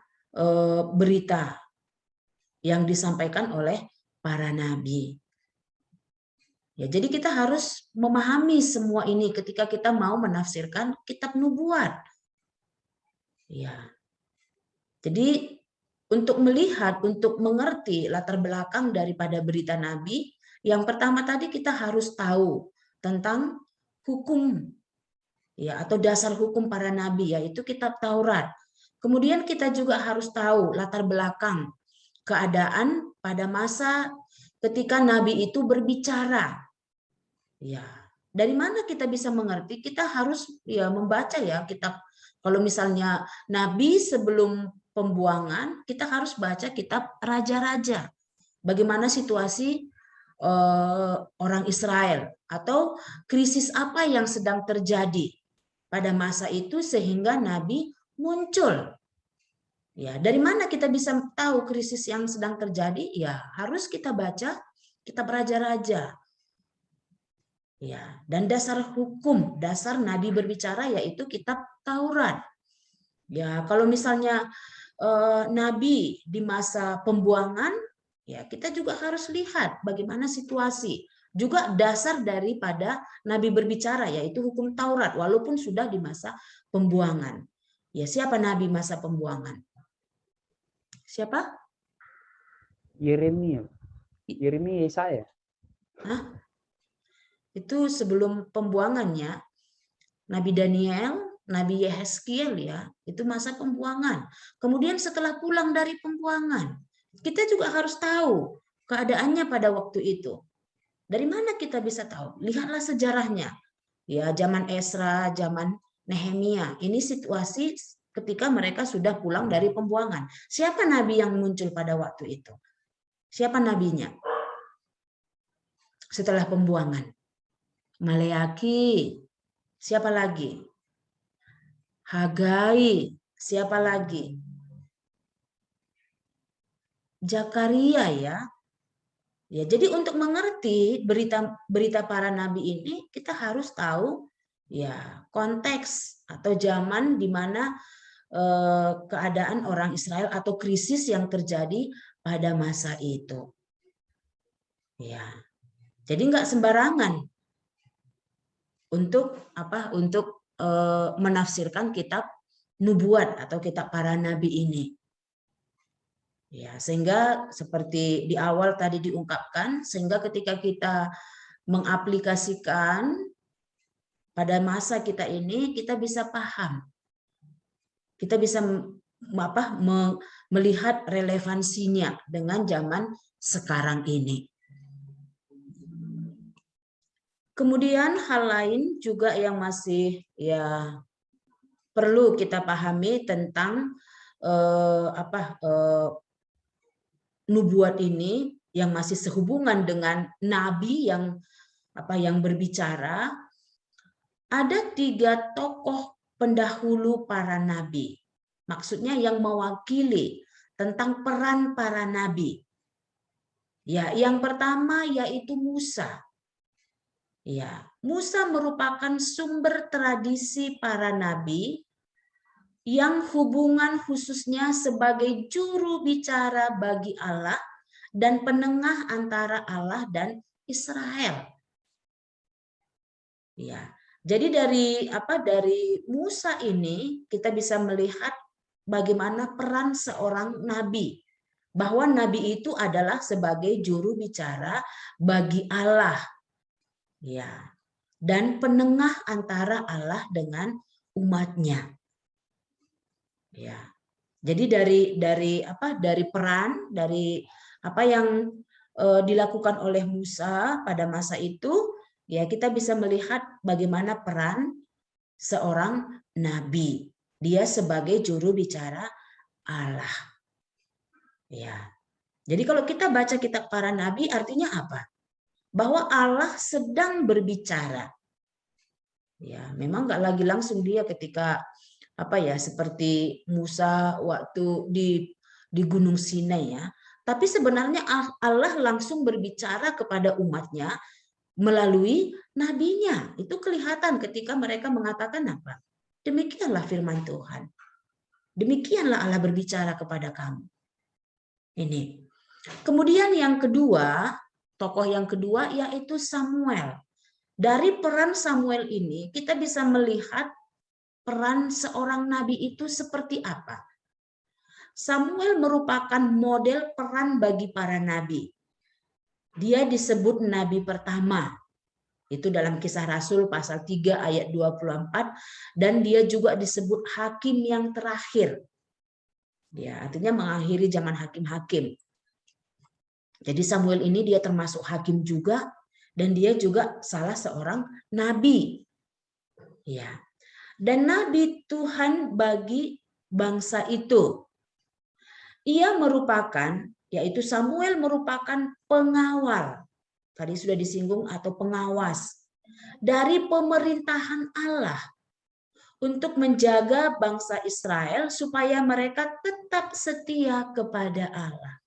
berita yang disampaikan oleh para nabi. Ya, jadi kita harus memahami semua ini ketika kita mau menafsirkan kitab nubuat. Ya. Jadi untuk melihat, untuk mengerti latar belakang daripada berita nabi, yang pertama tadi kita harus tahu tentang hukum ya atau dasar hukum para nabi, yaitu kitab Taurat. Kemudian kita juga harus tahu latar belakang keadaan pada masa ketika nabi itu berbicara. Ya, dari mana kita bisa mengerti? Kita harus ya membaca ya kitab. Kalau misalnya nabi sebelum pembuangan, kita harus baca kitab raja-raja. Bagaimana situasi orang Israel atau krisis apa yang sedang terjadi pada masa itu sehingga nabi muncul. Ya, dari mana kita bisa tahu krisis yang sedang terjadi? Ya, harus kita baca kitab raja-raja. Ya, dan dasar hukum, dasar nabi berbicara yaitu kitab Taurat. Ya, kalau misalnya nabi di masa pembuangan, ya kita juga harus lihat bagaimana situasi. Juga dasar daripada nabi berbicara yaitu hukum Taurat walaupun sudah di masa pembuangan. Ya, siapa nabi masa pembuangan? Siapa? Yeremia. Yeremia Yesaya. Hah? Itu sebelum pembuangannya, Nabi Daniel, Nabi Yehezkiel ya, itu masa pembuangan. Kemudian setelah pulang dari pembuangan, kita juga harus tahu keadaannya pada waktu itu. Dari mana kita bisa tahu? Lihatlah sejarahnya. Ya, zaman Esra, zaman Nehemia. Ini situasi ketika mereka sudah pulang dari pembuangan. Siapa nabi yang muncul pada waktu itu? Siapa nabinya? Setelah pembuangan. Maleaki. Siapa lagi? Hagai. Siapa lagi? Zakaria ya. Ya, jadi untuk mengerti berita para nabi ini kita harus tahu ya konteks atau zaman di mana keadaan orang Israel atau krisis yang terjadi pada masa itu. Ya. Jadi nggak sembarangan untuk apa? Untuk menafsirkan kitab nubuat atau kitab para nabi ini. Ya, sehingga seperti di awal tadi diungkapkan, sehingga ketika kita mengaplikasikan pada masa kita ini, kita bisa paham. Kita bisa melihat relevansinya dengan zaman sekarang ini. Kemudian hal lain juga yang masih ya perlu kita pahami tentang nubuat ini yang masih sehubungan dengan nabi yang berbicara. Ada 3 tokoh pendahulu para nabi. Maksudnya yang mewakili tentang peran para nabi. Ya, yang pertama yaitu Musa. Ya, Musa merupakan sumber tradisi para nabi yang hubungan khususnya sebagai juru bicara bagi Allah dan penengah antara Allah dan Israel. Ya. Jadi dari Musa ini kita bisa melihat bagaimana peran seorang nabi, bahwa nabi itu adalah sebagai juru bicara bagi Allah. Ya. Dan penengah antara Allah dengan umatnya. Ya. Jadi dari peran dari apa yang dilakukan oleh Musa pada masa itu, ya kita bisa melihat bagaimana peran seorang nabi. Dia sebagai juru bicara Allah. Ya. Jadi kalau kita baca kitab para nabi artinya apa? Bahwa Allah sedang berbicara. Ya, memang nggak lagi langsung dia ketika apa ya seperti Musa waktu di Gunung Sinai ya. Tapi sebenarnya Allah langsung berbicara kepada umatnya melalui nabinya. Itu kelihatan ketika mereka mengatakan apa? Demikianlah firman Tuhan. Demikianlah Allah berbicara kepada kamu. Ini. Kemudian yang kedua, tokoh yang kedua yaitu Samuel. Dari peran Samuel ini kita bisa melihat peran seorang nabi itu seperti apa. Samuel merupakan model peran bagi para nabi. Dia disebut nabi pertama. Itu dalam Kisah Rasul pasal 3 ayat 24 dan dia juga disebut hakim yang terakhir. Ya, artinya mengakhiri zaman hakim-hakim. Jadi Samuel ini dia termasuk hakim juga dan dia juga salah seorang nabi. Ya. Dan nabi Tuhan bagi bangsa itu. Ia merupakan, yaitu Samuel merupakan pengawal. Tadi sudah disinggung atau pengawas dari pemerintahan Allah untuk menjaga bangsa Israel supaya mereka tetap setia kepada Allah.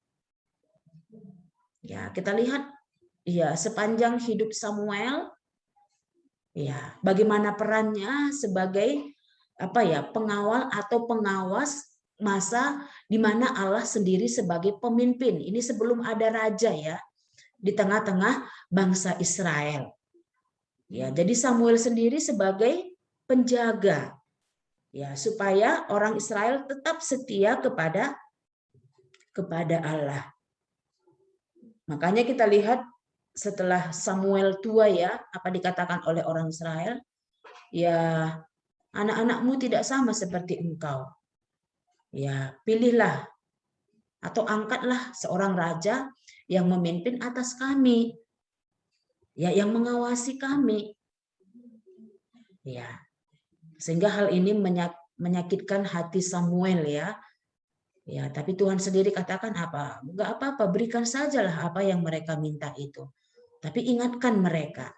Ya, kita lihat ya sepanjang hidup Samuel ya, bagaimana perannya sebagai apa ya, pengawal atau pengawas masa di mana Allah sendiri sebagai pemimpin. Ini sebelum ada raja ya di tengah-tengah bangsa Israel. Ya, jadi Samuel sendiri sebagai penjaga ya supaya orang Israel tetap setia kepada Allah. Makanya kita lihat setelah Samuel tua ya, apa dikatakan oleh orang Israel? Ya, anak-anakmu tidak sama seperti engkau. Ya, pilihlah atau angkatlah seorang raja yang memimpin atas kami. Ya, yang mengawasi kami. Ya. Sehingga hal ini menyakitkan hati Samuel ya. Ya, tapi Tuhan sendiri katakan apa? Enggak apa-apa, berikan sajalah apa yang mereka minta itu. Tapi ingatkan mereka.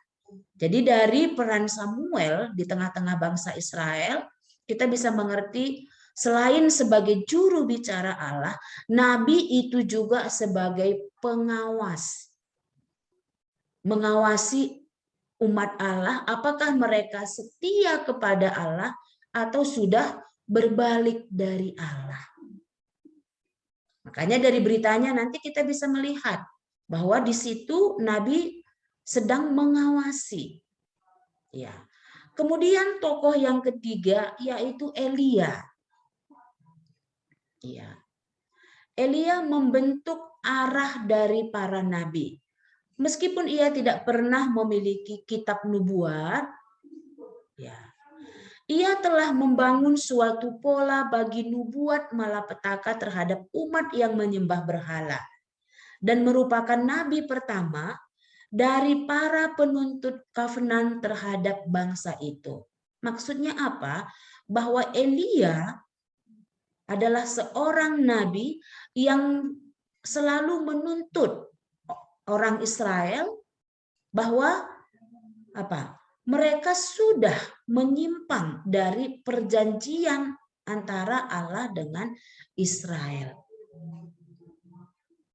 Jadi dari peran Samuel di tengah-tengah bangsa Israel, kita bisa mengerti selain sebagai juru bicara Allah, nabi itu juga sebagai pengawas. Mengawasi umat Allah, apakah mereka setia kepada Allah atau sudah berbalik dari Allah. Makanya dari beritanya nanti kita bisa melihat bahwa di situ Nabi sedang mengawasi. Ya. Kemudian tokoh yang ketiga yaitu Elia. Ya. Elia membentuk arah dari para nabi. Meskipun ia tidak pernah memiliki kitab nubuat, ya, ia telah membangun suatu pola bagi nubuat malapetaka terhadap umat yang menyembah berhala dan merupakan nabi pertama dari para penuntut covenant terhadap bangsa itu. Maksudnya apa? Bahwa Elia adalah seorang nabi yang selalu menuntut orang Israel bahwa apa? Mereka sudah menyimpang dari perjanjian antara Allah dengan Israel.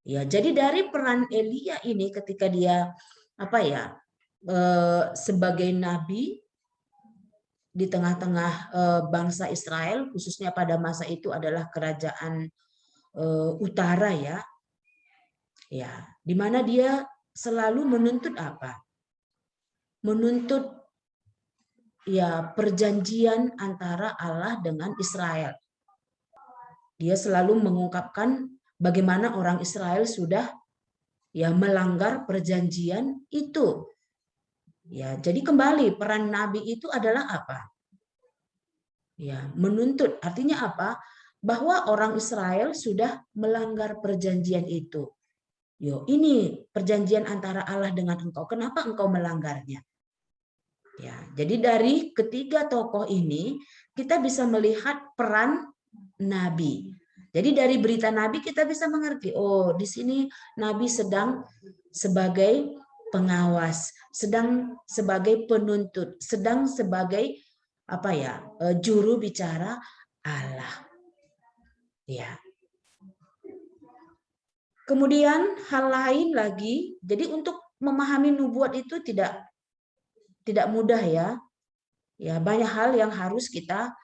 Ya, jadi dari peran Elia ini ketika dia apa ya sebagai nabi di tengah-tengah bangsa Israel, khususnya pada masa itu adalah kerajaan utara ya. Ya, di mana dia selalu menuntut apa? Menuntut ya perjanjian antara Allah dengan Israel. Dia selalu mengungkapkan bagaimana orang Israel sudah ya melanggar perjanjian itu. Ya, jadi kembali peran nabi itu adalah apa? Ya, menuntut. Artinya apa? Bahwa orang Israel sudah melanggar perjanjian itu. Yo, ini perjanjian antara Allah dengan engkau. Kenapa engkau melanggarnya? jadi dari ketiga tokoh ini kita bisa melihat peran nabi. Jadi dari berita nabi kita bisa mengerti, oh di sini nabi sedang sebagai pengawas, sedang sebagai penuntut, sedang sebagai apa ya, juru bicara Allah. Ya. Kemudian hal lain lagi, jadi untuk memahami nubuat itu tidak mudah ya. Ya, banyak hal yang harus kita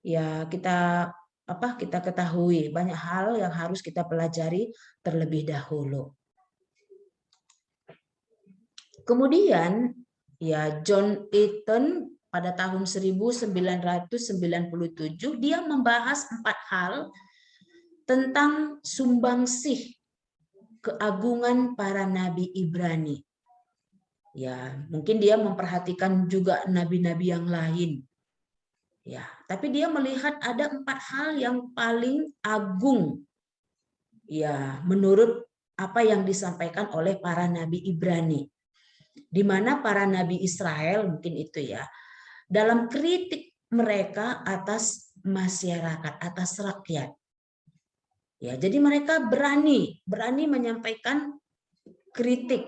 kita ketahui, banyak hal yang harus kita pelajari terlebih dahulu. Kemudian ya John Eaton pada tahun 1997 dia membahas 4 hal tentang sumbangsih keagungan para nabi Ibrani. Ya, mungkin dia memperhatikan juga nabi-nabi yang lain. Ya, tapi dia melihat ada 4 hal yang paling agung. Ya, menurut apa yang disampaikan oleh para nabi Ibrani. Di mana para nabi Israel mungkin itu ya, dalam kritik mereka atas masyarakat, atas rakyat. Ya, jadi mereka berani menyampaikan kritik.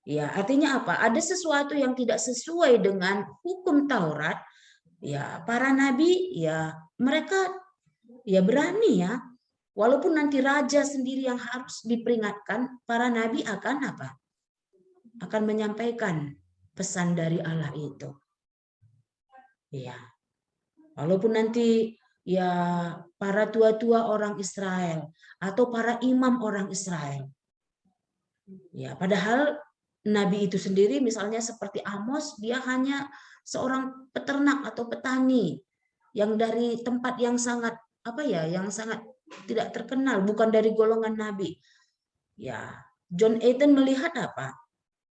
Ya, artinya apa? Ada sesuatu yang tidak sesuai dengan hukum Taurat, ya para nabi ya mereka ya berani ya. Walaupun nanti raja sendiri yang harus diperingatkan, para nabi akan apa? Akan menyampaikan pesan dari Allah itu. Ya. Walaupun nanti ya para tua-tua orang Israel atau para imam orang Israel. Ya, padahal nabi itu sendiri misalnya seperti Amos, dia hanya seorang peternak atau petani yang dari tempat yang sangat yang sangat tidak terkenal, bukan dari golongan nabi. Ya, John Eaton melihat apa?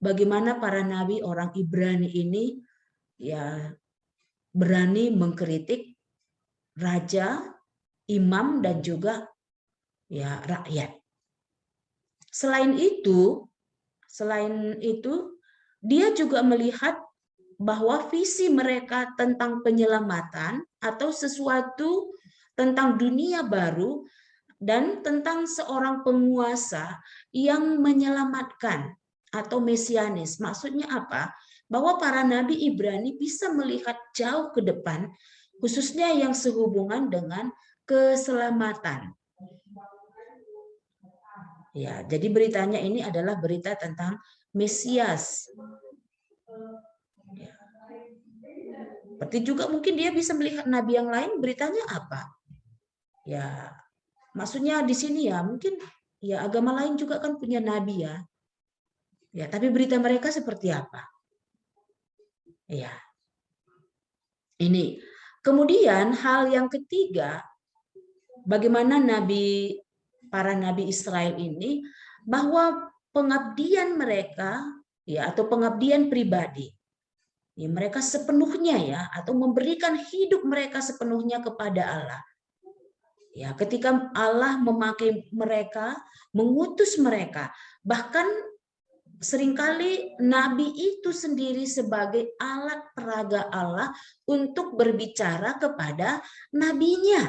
Bagaimana para nabi orang Ibrani ini ya berani mengkritik raja, imam dan juga ya rakyat. Selain itu, dia juga melihat bahwa visi mereka tentang penyelamatan atau sesuatu tentang dunia baru dan tentang seorang penguasa yang menyelamatkan atau mesianis. Maksudnya apa? Bahwa para nabi Ibrani bisa melihat jauh ke depan, khususnya yang sehubungan dengan keselamatan. Ya, jadi beritanya ini adalah berita tentang Mesias. Ya. Seperti juga mungkin dia bisa melihat nabi yang lain, beritanya apa? Ya, maksudnya di sini ya mungkin ya agama lain juga kan punya nabi ya. Ya, tapi berita mereka seperti apa? Ya. Ini. Kemudian hal yang ketiga, bagaimana para nabi Israel ini bahwa pengabdian mereka ya atau pengabdian pribadi ya, mereka sepenuhnya ya atau memberikan hidup mereka sepenuhnya kepada Allah. Ya, ketika Allah memakai mereka, mengutus mereka, bahkan seringkali nabi itu sendiri sebagai alat peraga Allah untuk berbicara kepada nabinya.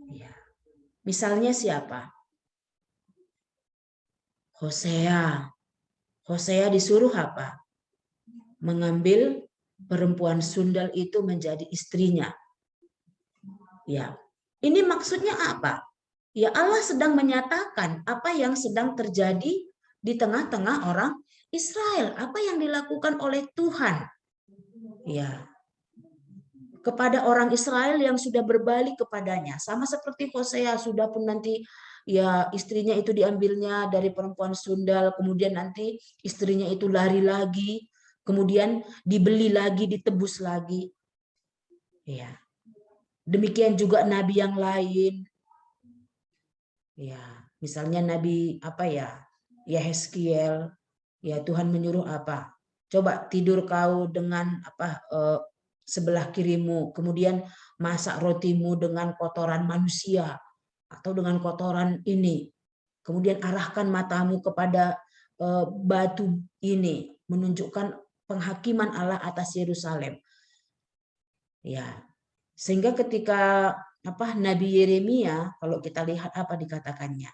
Ya. Misalnya siapa? Hosea. Hosea disuruh apa? Mengambil perempuan sundal itu menjadi istrinya. Ya. Ini maksudnya apa? Ya Allah sedang menyatakan apa yang sedang terjadi di tengah-tengah orang Israel, apa yang dilakukan oleh Tuhan. Ya. Kepada orang Israel yang sudah berbalik kepadanya, sama seperti Hosea, sudah pun nanti ya istrinya itu diambilnya dari perempuan sundal, kemudian nanti istrinya itu lari lagi, kemudian dibeli lagi, ditebus lagi. Ya. Demikian juga nabi yang lain. Ya, misalnya nabi Yehezkiel, ya Tuhan menyuruh apa? Coba tidur kau dengan sebelah kirimu, kemudian masak rotimu dengan kotoran manusia atau dengan kotoran ini. Kemudian arahkan matamu kepada batu ini, menunjukkan penghakiman Allah atas Yerusalem. Ya. Sehingga ketika Nabi Yeremia, kalau kita lihat apa dikatakannya.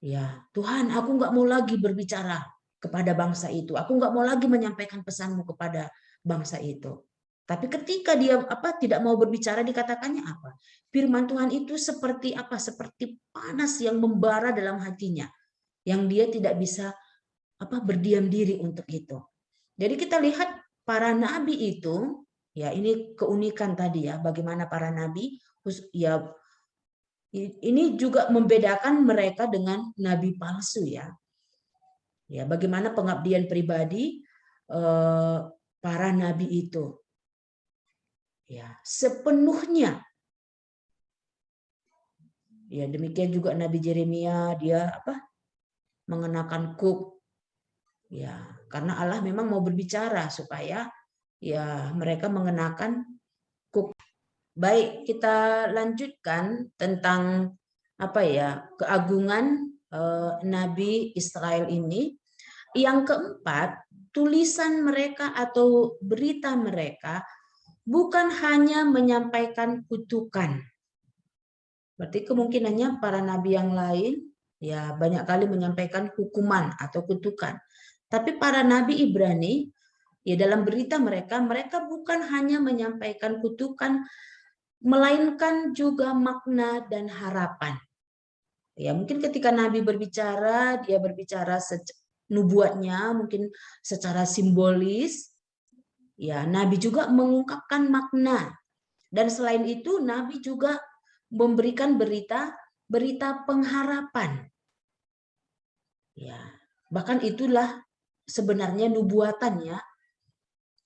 Ya, Tuhan, aku nggak mau lagi berbicara kepada bangsa itu. Aku nggak mau lagi menyampaikan pesanmu kepada bangsa itu. Tapi ketika dia tidak mau berbicara, dikatakannya apa? Firman Tuhan itu seperti apa? Seperti panas yang membara dalam hatinya, yang dia tidak bisa berdiam diri untuk itu. Jadi kita lihat para nabi itu, ya ini keunikan tadi ya, bagaimana para nabi ya ini juga membedakan mereka dengan nabi palsu ya. Ya, bagaimana pengabdian pribadi para nabi itu. Ya, sepenuhnya. Ya, demikian juga Nabi Yeremia, dia mengenakan kuk. Ya, karena Allah memang mau berbicara supaya ya mereka mengenakan kuk. Baik, kita lanjutkan tentang keagungan Nabi Israel ini. Yang keempat, tulisan mereka atau berita mereka bukan hanya menyampaikan kutukan. Berarti kemungkinannya para nabi yang lain ya banyak kali menyampaikan hukuman atau kutukan. Tapi para nabi Ibrani ya dalam berita mereka bukan hanya menyampaikan kutukan, melainkan juga makna dan harapan. Ya mungkin ketika nabi berbicara, dia berbicara nubuatnya mungkin secara simbolis. Ya, nabi juga mengungkapkan makna. Dan selain itu, nabi juga memberikan berita pengharapan. Ya, bahkan itulah sebenarnya nubuatannya.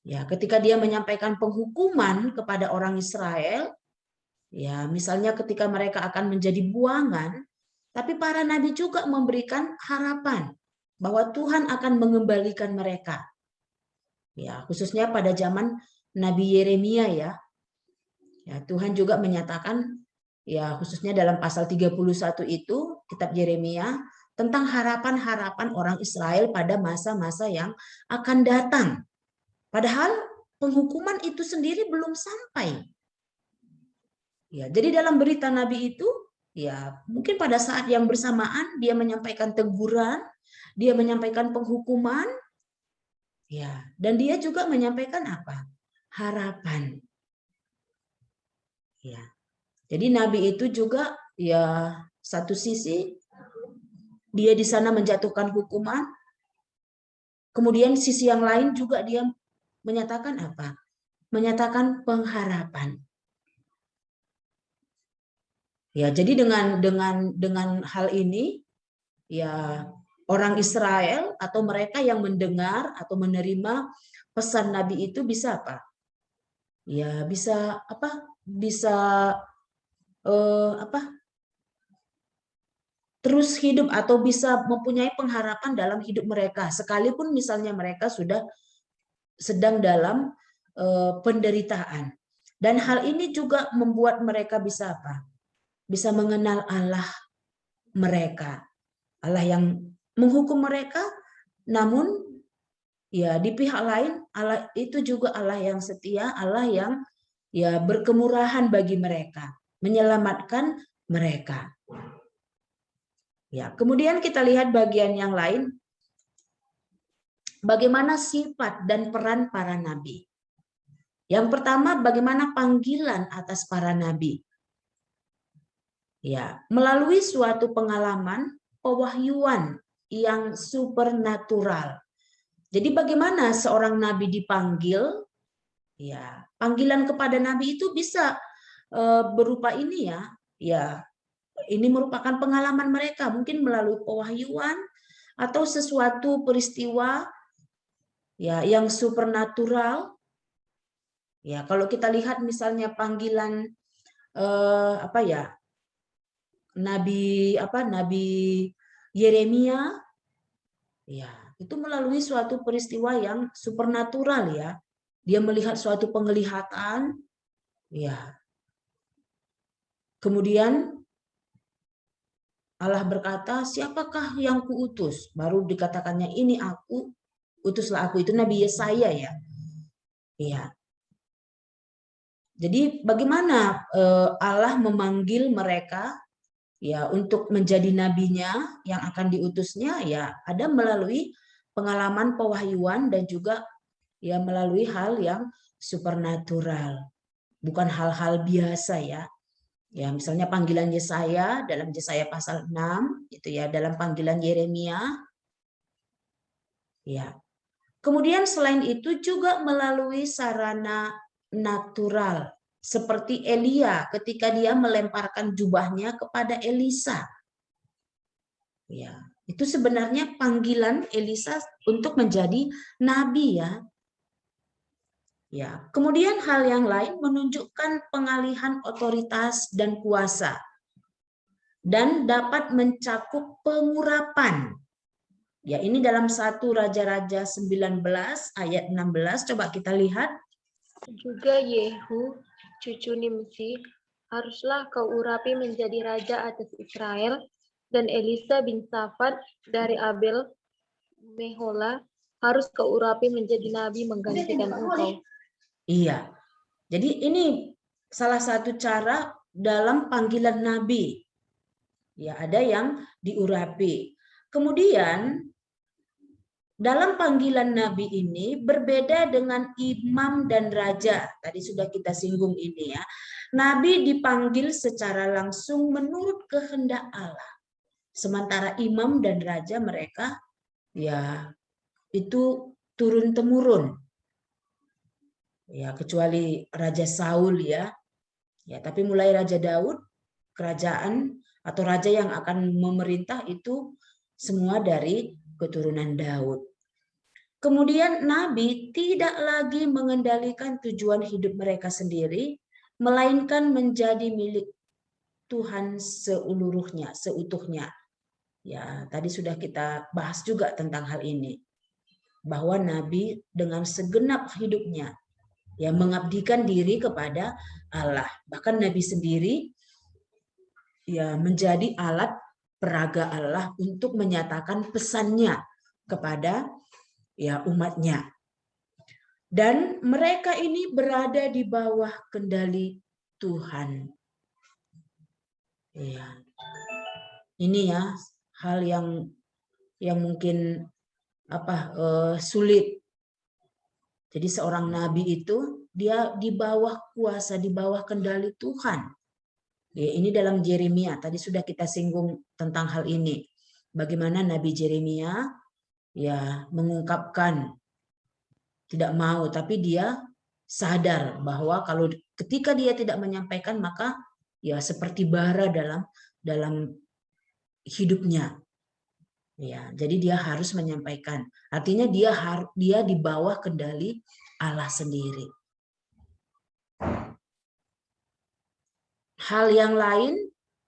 Ya, ketika dia menyampaikan penghukuman kepada orang Israel, ya, misalnya ketika mereka akan menjadi buangan, tapi para nabi juga memberikan harapan bahwa Tuhan akan mengembalikan mereka. Ya, khususnya pada zaman Nabi Yeremia ya. Ya, Tuhan juga menyatakan ya khususnya dalam pasal 31 itu kitab Yeremia tentang harapan-harapan orang Israel pada masa-masa yang akan datang. Padahal penghukuman itu sendiri belum sampai. Ya, jadi dalam berita nabi itu ya mungkin pada saat yang bersamaan dia menyampaikan teguran, dia menyampaikan penghukuman. Ya, dan dia juga menyampaikan apa? Harapan. Ya. Jadi nabi itu juga ya satu sisi dia di sana menjatuhkan hukuman, kemudian sisi yang lain juga dia menyatakan apa? Menyatakan pengharapan. Ya, jadi dengan hal ini ya orang Israel atau mereka yang mendengar atau menerima pesan nabi itu bisa apa? Ya, bisa Bisa terus hidup atau bisa mempunyai pengharapan dalam hidup mereka sekalipun misalnya mereka sudah sedang dalam penderitaan. Dan hal ini juga membuat mereka bisa apa? Bisa mengenal Allah mereka. Allah yang menghukum mereka, namun ya di pihak lain Allah itu juga Allah yang setia, Allah yang ya berkemurahan bagi mereka, menyelamatkan mereka. Ya, kemudian kita lihat bagian yang lain, bagaimana sifat dan peran para nabi. Yang pertama, bagaimana panggilan atas para nabi. Ya, melalui suatu pengalaman pewahyuan yang supernatural. Jadi bagaimana seorang nabi dipanggil? Ya, panggilan kepada nabi itu bisa berupa ini ya. Ya, ini merupakan pengalaman mereka, mungkin melalui pewahyuan atau sesuatu peristiwa ya yang supernatural. Ya, kalau kita lihat misalnya panggilan Nabi Yeremia ya, itu melalui suatu peristiwa yang supernatural ya. Dia melihat suatu penglihatan ya. Kemudian Allah berkata, "Siapakah yang kuutus?" Baru dikatakannya, "Ini aku, utuslah aku, itu Nabi Yesaya ya. Iya. Jadi bagaimana Allah memanggil mereka ya untuk menjadi nabinya yang akan diutusnya, ya ada melalui pengalaman pewahyuan dan juga ya melalui hal yang supernatural, bukan hal-hal biasa ya. Ya, misalnya panggilan Yesaya dalam Yesaya pasal 6 itu ya, dalam panggilan Yeremia ya. Kemudian selain itu juga melalui sarana natural seperti Elia ketika dia melemparkan jubahnya kepada Elisa. Ya, itu sebenarnya panggilan Elisa untuk menjadi nabi ya. Ya, kemudian hal yang lain menunjukkan pengalihan otoritas dan kuasa dan dapat mencakup pengurapan. Ya, ini dalam 1 Raja-Raja 19 ayat 16, coba kita lihat. Juga Yehu, cucu Nimsi, haruslah kau urapi menjadi raja atas Israel, dan Elisa bin Safat dari Abel Mehola harus kau urapi menjadi nabi menggantikan engkau. Iya, jadi ini salah satu cara dalam panggilan nabi. Ya, ada yang diurapi. Kemudian dalam panggilan nabi ini berbeda dengan imam dan raja. Tadi sudah kita singgung ini ya. Nabi dipanggil secara langsung menurut kehendak Allah. Sementara imam dan raja mereka ya itu turun temurun. Ya, kecuali Raja Saul ya. Ya, tapi mulai Raja Daud, kerajaan atau raja yang akan memerintah itu semua dari keturunan Daud. Kemudian Nabi tidak lagi mengendalikan tujuan hidup mereka sendiri, melainkan menjadi milik Tuhan seluruhnya, seutuhnya. Ya, tadi sudah kita bahas juga tentang hal ini. Bahwa Nabi dengan segenap hidupnya ya mengabdikan diri kepada Allah. Bahkan Nabi sendiri ya menjadi alat peraga Allah untuk menyatakan pesannya kepada ya umatnya. Dan mereka ini berada di bawah kendali Tuhan. Ya. Ini ya hal yang mungkin sulit. Jadi seorang nabi itu dia di bawah kuasa, di bawah kendali Tuhan. Ya, ini dalam Yeremia, tadi sudah kita singgung tentang hal ini. Bagaimana Nabi Yeremia ya mengungkapkan tidak mau, tapi dia sadar bahwa kalau ketika dia tidak menyampaikan maka ya seperti bara dalam hidupnya. Ya, jadi dia harus menyampaikan. Artinya dia di bawah kendali Allah sendiri. Hal yang lain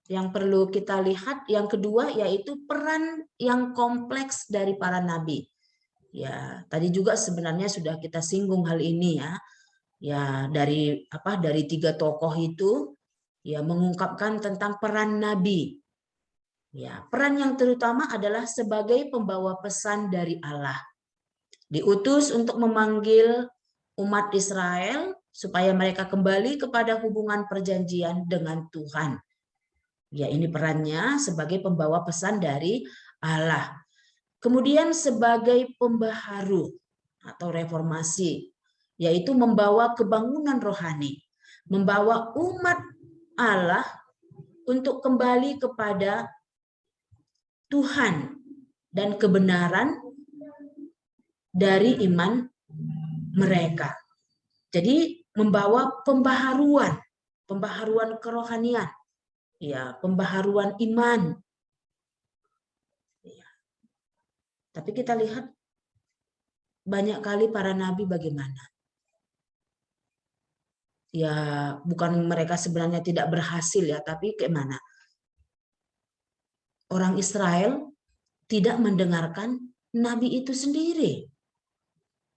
yang perlu kita lihat, yang kedua yaitu peran yang kompleks dari para nabi. Ya, tadi juga sebenarnya sudah kita singgung hal ini ya. Ya, dari 3 tokoh itu ya mengungkapkan tentang peran nabi. Ya, peran yang terutama adalah sebagai pembawa pesan dari Allah. Diutus untuk memanggil umat Israel supaya mereka kembali kepada hubungan perjanjian dengan Tuhan. Ya, ini perannya sebagai pembawa pesan dari Allah. Kemudian sebagai pembaharu atau reformasi, yaitu membawa kebangunan rohani, membawa umat Allah untuk kembali kepada Tuhan dan kebenaran dari iman mereka. Jadi membawa pembaharuan kerohanian, ya, pembaharuan iman. Tapi kita lihat banyak kali para nabi bagaimana. Ya, bukan mereka sebenarnya tidak berhasil ya, tapi bagaimana? Orang Israel tidak mendengarkan nabi itu sendiri.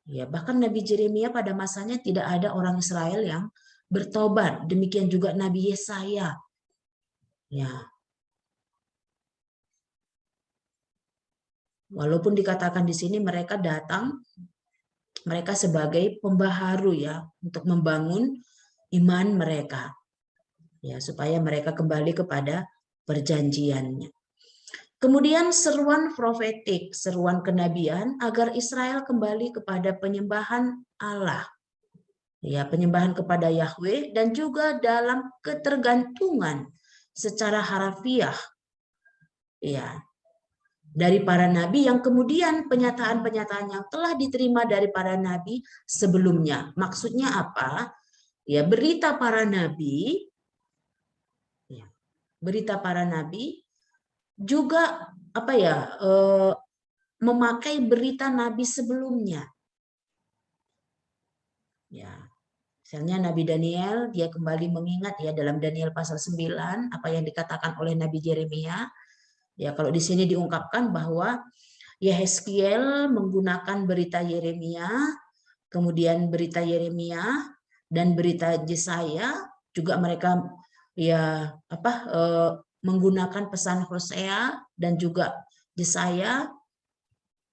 Ya, bahkan Nabi Yeremia pada masanya tidak ada orang Israel yang bertobat. Demikian juga Nabi Yesaya. Ya. Walaupun dikatakan di sini mereka datang, mereka sebagai pembaharu ya, untuk membangun iman mereka. Ya, supaya mereka kembali kepada perjanjiannya. Kemudian seruan profetik, seruan kenabian agar Israel kembali kepada penyembahan Allah. Ya, penyembahan kepada Yahweh dan juga dalam ketergantungan secara harafiah ya dari para nabi, yang kemudian penyataan-penyataan yang telah diterima dari para nabi sebelumnya. Maksudnya apa? Ya, berita para nabi juga apa ya, memakai berita nabi sebelumnya. Ya, misalnya Nabi Daniel, dia kembali mengingat ya dalam Daniel pasal 9 apa yang dikatakan oleh Nabi Yeremia. Ya, kalau di sini diungkapkan bahwa Yehezkiel menggunakan berita Yeremia, kemudian berita Yeremia dan berita Yesaya juga mereka ya menggunakan pesan Hosea dan juga Yesaya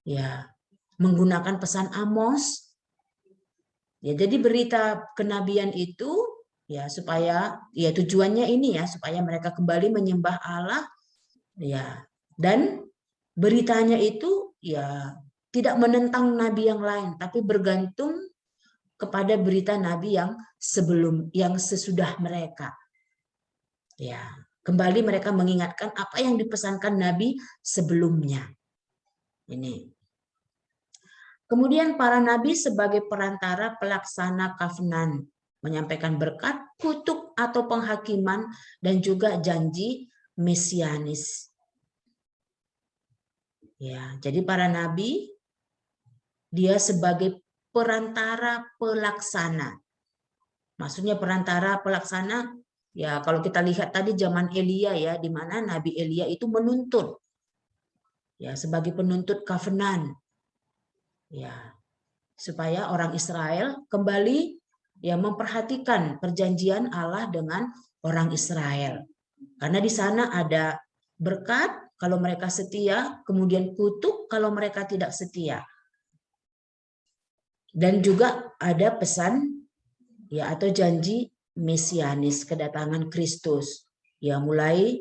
ya menggunakan pesan Amos. Ya, jadi berita kenabian itu ya supaya ya tujuannya ini ya supaya mereka kembali menyembah Allah ya, dan beritanya itu ya tidak menentang nabi yang lain tapi bergantung kepada berita nabi yang sesudah mereka. Ya, kembali mereka mengingatkan apa yang dipesankan nabi sebelumnya. Ini. Kemudian para nabi sebagai perantara pelaksana kafenan, menyampaikan berkat, kutuk atau penghakiman dan juga janji mesianis. Ya, jadi para nabi dia sebagai perantara pelaksana. Maksudnya perantara pelaksana ya kalau kita lihat tadi zaman Elia ya, di mana Nabi Elia itu menuntut ya sebagai penuntut covenant. Ya, supaya orang Israel kembali ya memperhatikan perjanjian Allah dengan orang Israel. Karena di sana ada berkat kalau mereka setia, kemudian kutuk kalau mereka tidak setia. Dan juga ada pesan ya atau janji mesianis kedatangan Kristus. Ya mulai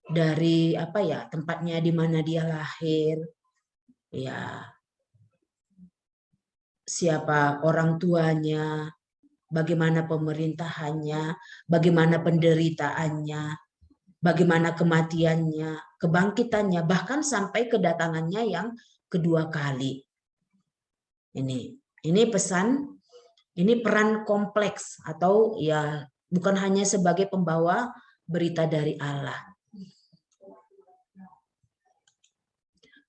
dari apa ya tempatnya di mana dia lahir, ya siapa orang tuanya, bagaimana pemerintahannya, bagaimana penderitaannya, bagaimana kematiannya, kebangkitannya, bahkan sampai kedatangannya yang kedua kali. Ini pesan, ini peran kompleks atau ya bukan hanya sebagai pembawa berita dari Allah.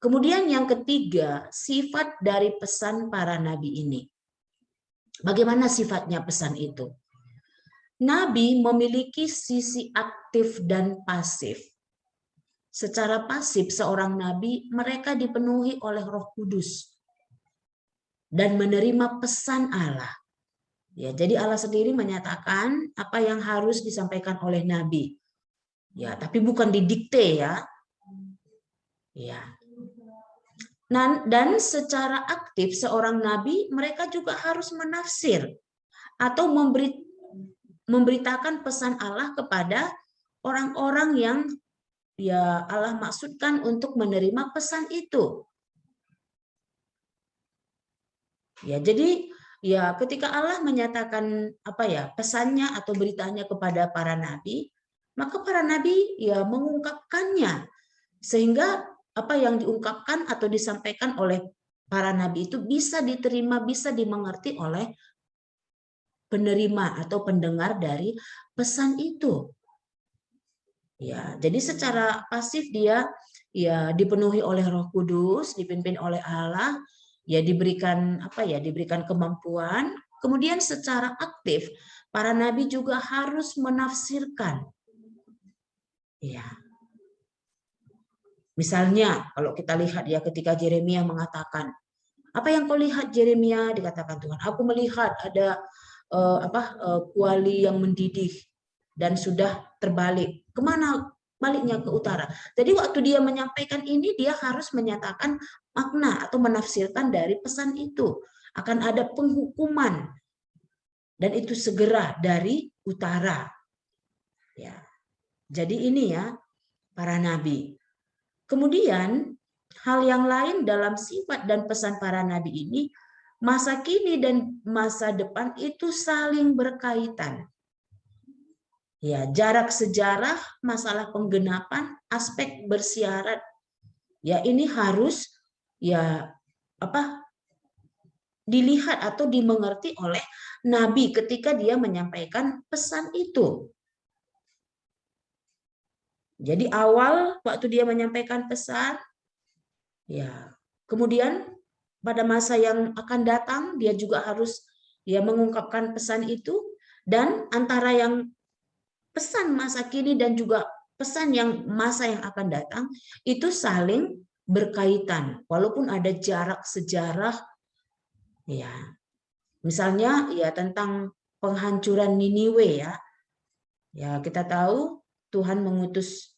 Kemudian yang ketiga, sifat dari pesan para nabi ini. Bagaimana sifatnya pesan itu? Nabi memiliki sisi aktif dan pasif. Secara pasif seorang nabi mereka dipenuhi oleh Roh Kudus dan menerima pesan Allah. Ya, jadi Allah sendiri menyatakan apa yang harus disampaikan oleh nabi. Ya, tapi bukan didikte ya. Ya. Dan secara aktif seorang nabi mereka juga harus menafsir atau memberitakan pesan Allah kepada orang-orang yang ya Allah maksudkan untuk menerima pesan itu. Ya, jadi ya ketika Allah menyatakan apa ya pesannya atau beritanya kepada para nabi, maka para nabi ya mengungkapkannya sehingga apa yang diungkapkan atau disampaikan oleh para nabi itu bisa diterima, bisa dimengerti oleh penerima atau pendengar dari pesan itu. Ya, jadi secara pasif dia ya dipenuhi oleh Roh Kudus, dipimpin oleh Allah, ya diberikan apa ya, diberikan kemampuan. Kemudian secara aktif para nabi juga harus menafsirkan. Ya. Misalnya kalau kita lihat ya ketika Yeremia mengatakan, apa yang kau lihat Yeremia? Dikatakan Tuhan, aku melihat ada kuali yang mendidih dan sudah terbalik. Kemana? Baliknya ke utara. Jadi waktu dia menyampaikan ini dia harus menyatakan makna atau menafsirkan dari pesan itu. Akan ada penghukuman. Dan itu segera dari utara. Ya. Jadi ini ya para nabi. Kemudian hal yang lain dalam sifat dan pesan para nabi ini, masa kini dan masa depan itu saling berkaitan. Ya, jarak sejarah, masalah penggenapan, aspek bersyarat. Ya, ini harus ya dilihat atau dimengerti oleh nabi ketika dia menyampaikan pesan itu. Jadi awal waktu dia menyampaikan pesan, ya, kemudian pada masa yang akan datang dia juga harus ya mengungkapkan pesan itu, dan antara yang pesan masa kini dan juga pesan yang masa yang akan datang itu saling berkaitan walaupun ada jarak sejarah. Ya, misalnya ya tentang penghancuran Niniwe ya. Ya, kita tahu Tuhan mengutus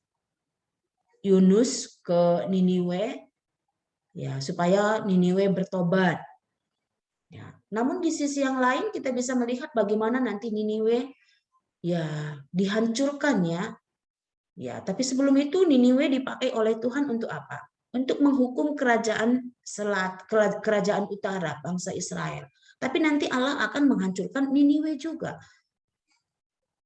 Yunus ke Niniwe ya supaya Niniwe bertobat. Ya, namun di sisi yang lain kita bisa melihat bagaimana nanti Niniwe ya dihancurkan ya. Ya, tapi sebelum itu Niniwe dipakai oleh Tuhan untuk apa? Untuk menghukum kerajaan utara, bangsa Israel. Tapi nanti Allah akan menghancurkan Niniwe juga.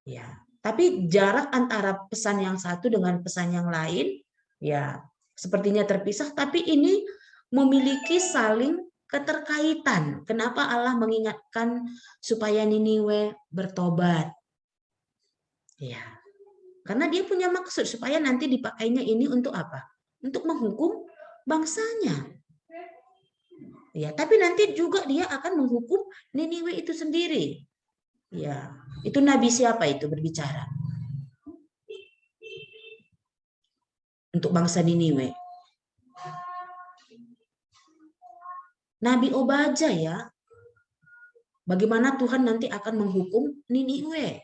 Ya, tapi jarak antara pesan yang satu dengan pesan yang lain ya sepertinya terpisah, tapi ini memiliki saling keterkaitan. Kenapa Allah mengingatkan supaya Niniwe bertobat? Ya, karena dia punya maksud supaya nanti dipakainya ini untuk apa? Untuk menghukum bangsanya. Ya, tapi nanti juga dia akan menghukum Niniwe itu sendiri. Ya, itu nabi siapa itu berbicara? Untuk bangsa Niniwe. Nabi Obaja ya. Bagaimana Tuhan nanti akan menghukum Niniwe.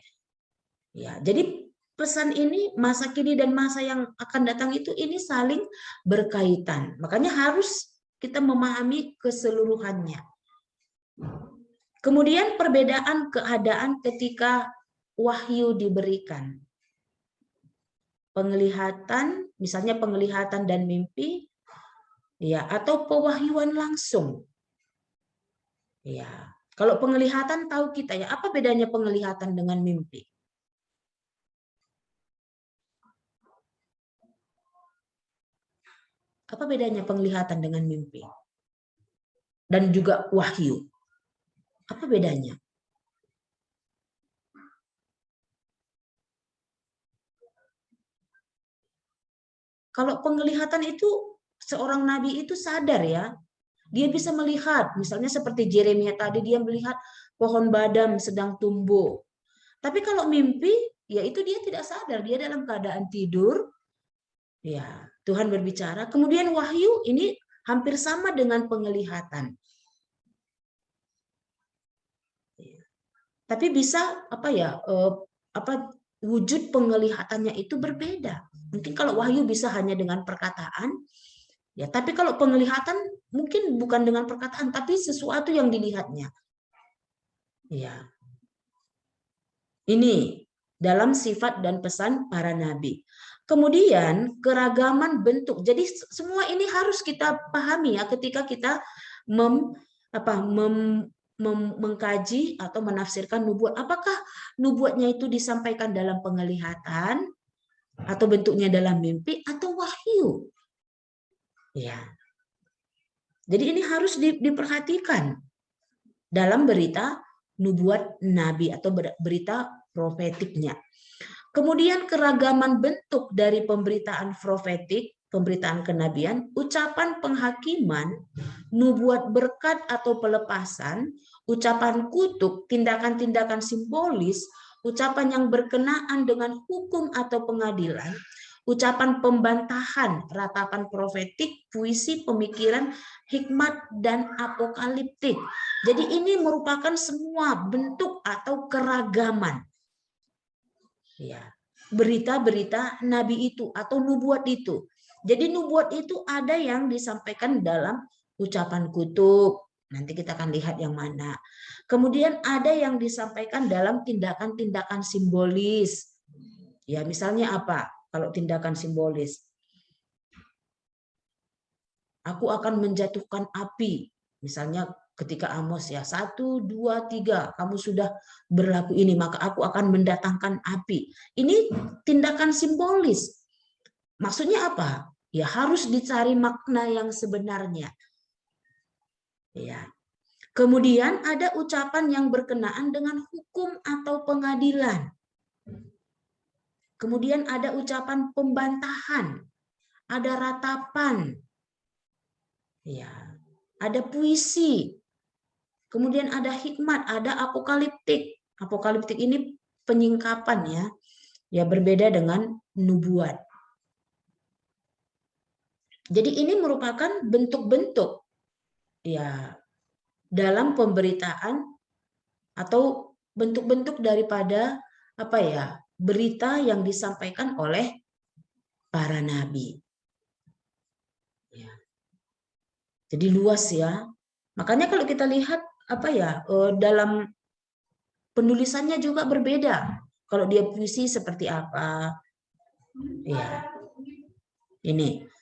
Ya, jadi pesan ini masa kini dan masa yang akan datang itu ini saling berkaitan. Makanya harus kita memahami keseluruhannya. Kemudian perbedaan keadaan ketika wahyu diberikan. Penglihatan, misalnya penglihatan dan mimpi, ya, atau pewahyuan langsung. Ya, kalau penglihatan tahu kita ya, apa bedanya penglihatan dengan mimpi? Apa bedanya penglihatan dengan mimpi? Dan juga wahyu. Apa bedanya? Kalau penglihatan itu seorang nabi itu sadar ya. Dia bisa melihat, misalnya seperti Yeremia tadi dia melihat pohon badam sedang tumbuh. Tapi kalau mimpi, ya itu dia tidak sadar, dia dalam keadaan tidur. Ya, Tuhan berbicara. Kemudian wahyu ini hampir sama dengan penglihatan. Tapi bisa wujud penglihatannya itu berbeda. Mungkin kalau wahyu bisa hanya dengan perkataan, ya. Tapi kalau penglihatan mungkin bukan dengan perkataan, tapi sesuatu yang dilihatnya. Ya. Ini dalam sifat dan pesan para nabi. Kemudian keragaman bentuk. Jadi semua ini harus kita pahami ya ketika kita mengkaji atau menafsirkan nubuat. Apakah nubuatnya itu disampaikan dalam penglihatan atau bentuknya dalam mimpi atau wahyu? Ya. Jadi ini harus diperhatikan dalam berita nubuat nabi atau berita profetiknya. Kemudian keragaman bentuk dari pemberitaan profetik, pemberitaan kenabian, ucapan penghakiman, nubuat berkat atau pelepasan, ucapan kutuk, tindakan-tindakan simbolis, ucapan yang berkenaan dengan hukum atau pengadilan, ucapan pembantahan, ratapan profetik, puisi, pemikiran, hikmat, dan apokaliptik. Jadi ini merupakan semua bentuk atau keragaman. Ya, berita-berita nabi itu atau nubuat itu. Jadi nubuat itu ada yang disampaikan dalam ucapan kutub. Nanti kita akan lihat yang mana. Kemudian ada yang disampaikan dalam tindakan-tindakan simbolis. Ya, misalnya apa? Kalau tindakan simbolis. Aku akan menjatuhkan api. Misalnya ketika Amos ya, 1, 2, 3, kamu sudah berlaku ini, maka aku akan mendatangkan api. Ini tindakan simbolis. Maksudnya apa? Ya harus dicari makna yang sebenarnya. Ya. Kemudian ada ucapan yang berkenaan dengan hukum atau pengadilan. Kemudian ada ucapan pembantahan, ada ratapan, ya, ada puisi. Kemudian ada hikmat, ada apokaliptik. Apokaliptik ini penyingkapan ya. Ya berbeda dengan nubuat. Jadi ini merupakan bentuk-bentuk ya dalam pemberitaan atau bentuk-bentuk daripada apa ya berita yang disampaikan oleh para nabi. Ya. Jadi luas ya. Makanya kalau kita lihat apa ya dalam penulisannya juga berbeda. Kalau dia puisi seperti apa? Ya. Ini.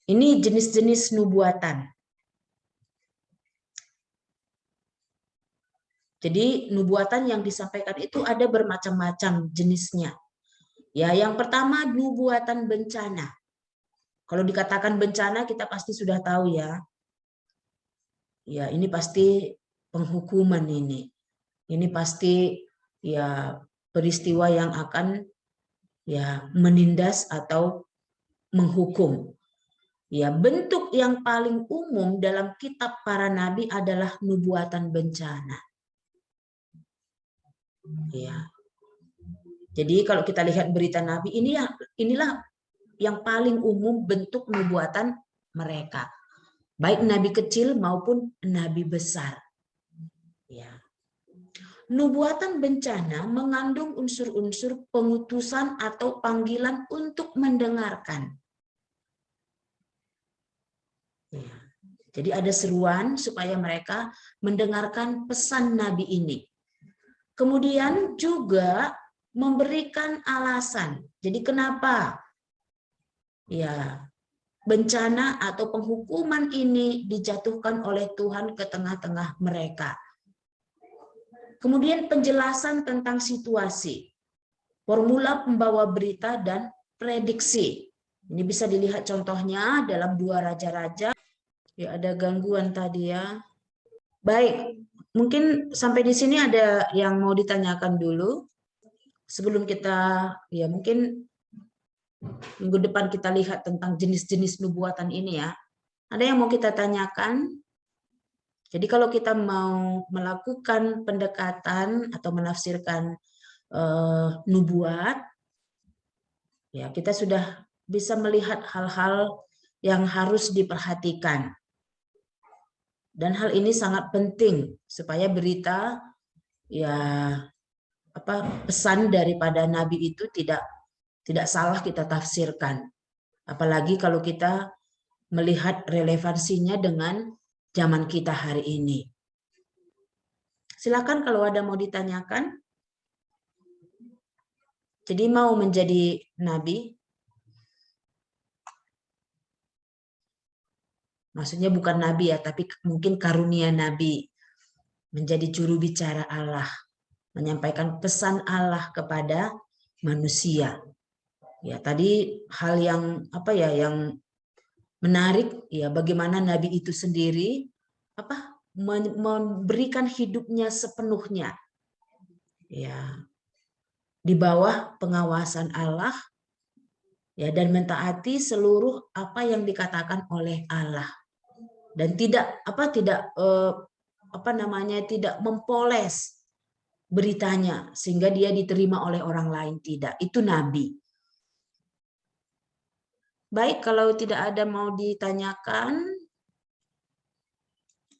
Ini jenis-jenis nubuatan. Jadi nubuatan yang disampaikan itu ada bermacam-macam jenisnya. Ya, yang pertama nubuatan bencana. Kalau dikatakan bencana kita pasti sudah tahu ya. Ya, ini pasti penghukuman ini. Ini pasti ya peristiwa yang akan ya menindas atau menghukum. Ya, bentuk yang paling umum dalam kitab para nabi adalah nubuatan bencana. Ya. Jadi kalau kita lihat berita nabi inilah yang paling umum bentuk nubuatan mereka. Baik nabi kecil maupun nabi besar. Ya. Nubuatan bencana mengandung unsur-unsur pengutusan atau panggilan untuk mendengarkan. Ya. Jadi ada seruan supaya mereka mendengarkan pesan nabi ini. Kemudian juga memberikan alasan. Jadi kenapa ya bencana atau penghukuman ini dijatuhkan oleh Tuhan ke tengah-tengah mereka. Kemudian penjelasan tentang situasi, formula pembawa berita dan prediksi. Ini bisa dilihat contohnya dalam 2 Raja-Raja. Ya, ada gangguan tadi ya. Baik, mungkin sampai di sini ada yang mau ditanyakan dulu. Sebelum kita, ya mungkin minggu depan kita lihat tentang jenis-jenis nubuatan ini ya. Ada yang mau kita tanyakan? Jadi kalau kita mau melakukan pendekatan atau menafsirkan nubuat, ya kita sudah bisa melihat hal-hal yang harus diperhatikan. Dan hal ini sangat penting supaya berita ya pesan daripada nabi itu tidak salah kita tafsirkan. Apalagi kalau kita melihat relevansinya dengan zaman kita hari ini. Silakan kalau ada mau ditanyakan. Jadi mau menjadi nabi, maksudnya bukan nabi ya, tapi mungkin karunia nabi, menjadi juru bicara Allah, menyampaikan pesan Allah kepada manusia. Ya, tadi hal yang yang menarik ya, bagaimana nabi itu sendiri memberikan hidupnya sepenuhnya. Ya, di bawah pengawasan Allah ya, dan mentaati seluruh apa yang dikatakan oleh Allah. Dan tidak mempoles beritanya sehingga dia diterima oleh orang lain, tidak. Itu nabi. Baik, kalau tidak ada mau ditanyakan,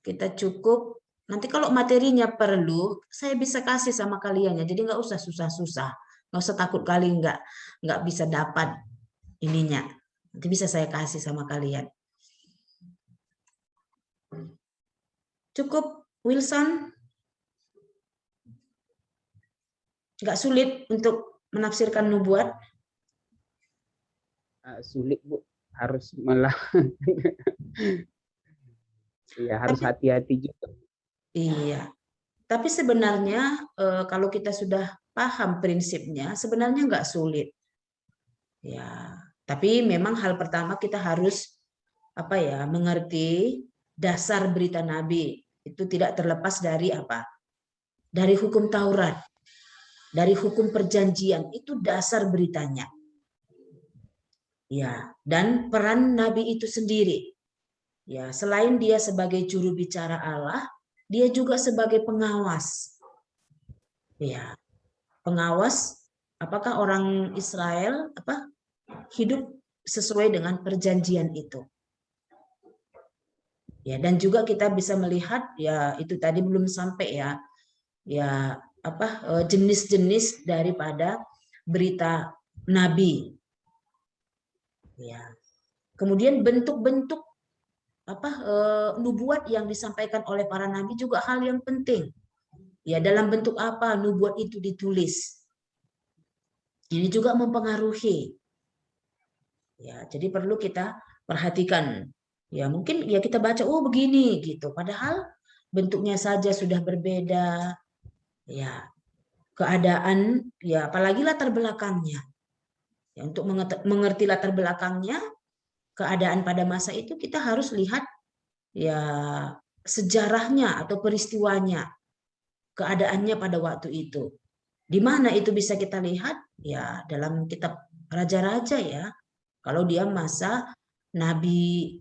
kita cukup. Nanti kalau materinya perlu, saya bisa kasih sama kalian ya. Jadi nggak usah susah-susah. Nggak usah takut kali nggak bisa dapat ininya. Nanti bisa saya kasih sama kalian. Cukup, Wilson? Nggak sulit untuk menafsirkan nubuat? Sulit, Bu. Harus ya, harus Tapi- hati-hati juga. Iya. Tapi sebenarnya kalau kita sudah paham prinsipnya, sebenarnya nggak sulit. Ya, tapi memang hal pertama kita harus mengerti dasar berita Nabi. Itu tidak terlepas dari apa? Dari hukum Taurat, dari hukum perjanjian, itu dasar beritanya. Ya, dan peran Nabi itu sendiri. Ya, selain dia sebagai juru bicara Allah, dia juga sebagai pengawas. Ya, pengawas apakah orang Israel hidup sesuai dengan perjanjian itu. Ya, dan juga kita bisa melihat ya itu tadi belum sampai ya jenis-jenis daripada berita Nabi. Ya. Kemudian bentuk-bentuk nubuat yang disampaikan oleh para nabi juga hal yang penting. Ya, dalam bentuk apa nubuat itu ditulis. Ini juga mempengaruhi. Ya, jadi perlu kita perhatikan. Ya, mungkin ya kita baca oh begini gitu, padahal bentuknya saja sudah berbeda. Ya, keadaan ya apalagi latar belakangnya. Ya, untuk mengerti latar belakangnya, keadaan pada masa itu kita harus lihat ya sejarahnya atau peristiwanya, keadaannya pada waktu itu. Di mana itu bisa kita lihat? Ya, dalam kitab Raja-Raja ya. Kalau dia masa Nabi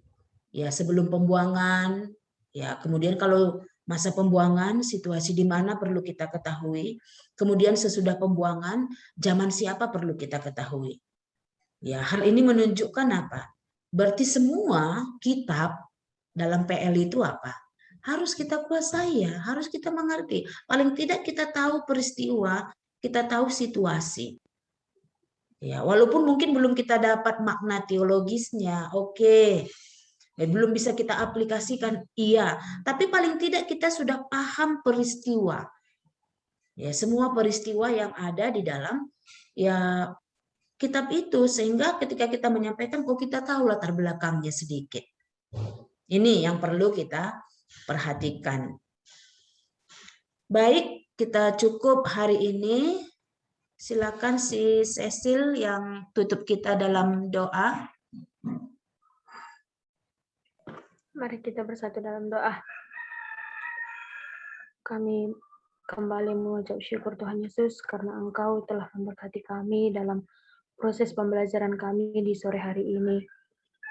ya sebelum pembuangan, ya kemudian kalau masa pembuangan situasi di mana perlu kita ketahui, kemudian sesudah pembuangan zaman siapa perlu kita ketahui. Ya, hal ini menunjukkan apa? Berarti semua kitab dalam PL itu apa? Harus kita kuasai ya, harus kita mengerti. Paling tidak kita tahu peristiwa, kita tahu situasi. Ya, walaupun mungkin belum kita dapat makna teologisnya, oke. Belum bisa kita aplikasikan, iya. Tapi paling tidak kita sudah paham peristiwa. Ya, semua peristiwa yang ada di dalam ya kitab itu, sehingga ketika kita menyampaikan, kok kita tahu latar belakangnya sedikit. Ini yang perlu kita perhatikan. Baik, kita cukup hari ini. Silakan si Cecil yang tutup kita dalam doa. Mari kita bersatu dalam doa. Kami kembali mengucap syukur Tuhan Yesus karena Engkau telah memberkati kami dalam proses pembelajaran kami di sore hari ini.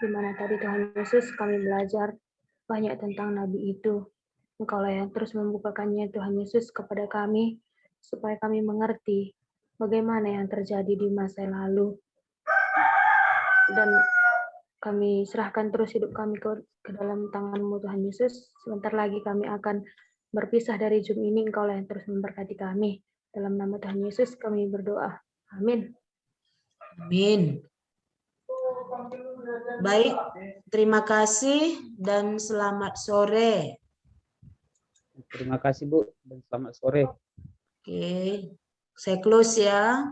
Di mana tadi Tuhan Yesus kami belajar banyak tentang Nabi itu. Engkaulah yang terus membukakannya Tuhan Yesus kepada kami supaya kami mengerti bagaimana yang terjadi di masa lalu. Dan kami serahkan terus hidup kami ke dalam tangan-Mu Tuhan Yesus. Sebentar lagi kami akan berpisah dari Zoom ini. Engkaulah yang terus memberkati kami. Dalam nama Tuhan Yesus kami berdoa. Amin. Amin. Baik, terima kasih dan selamat sore. Terima kasih, Bu, dan selamat sore. Oke, saya close ya.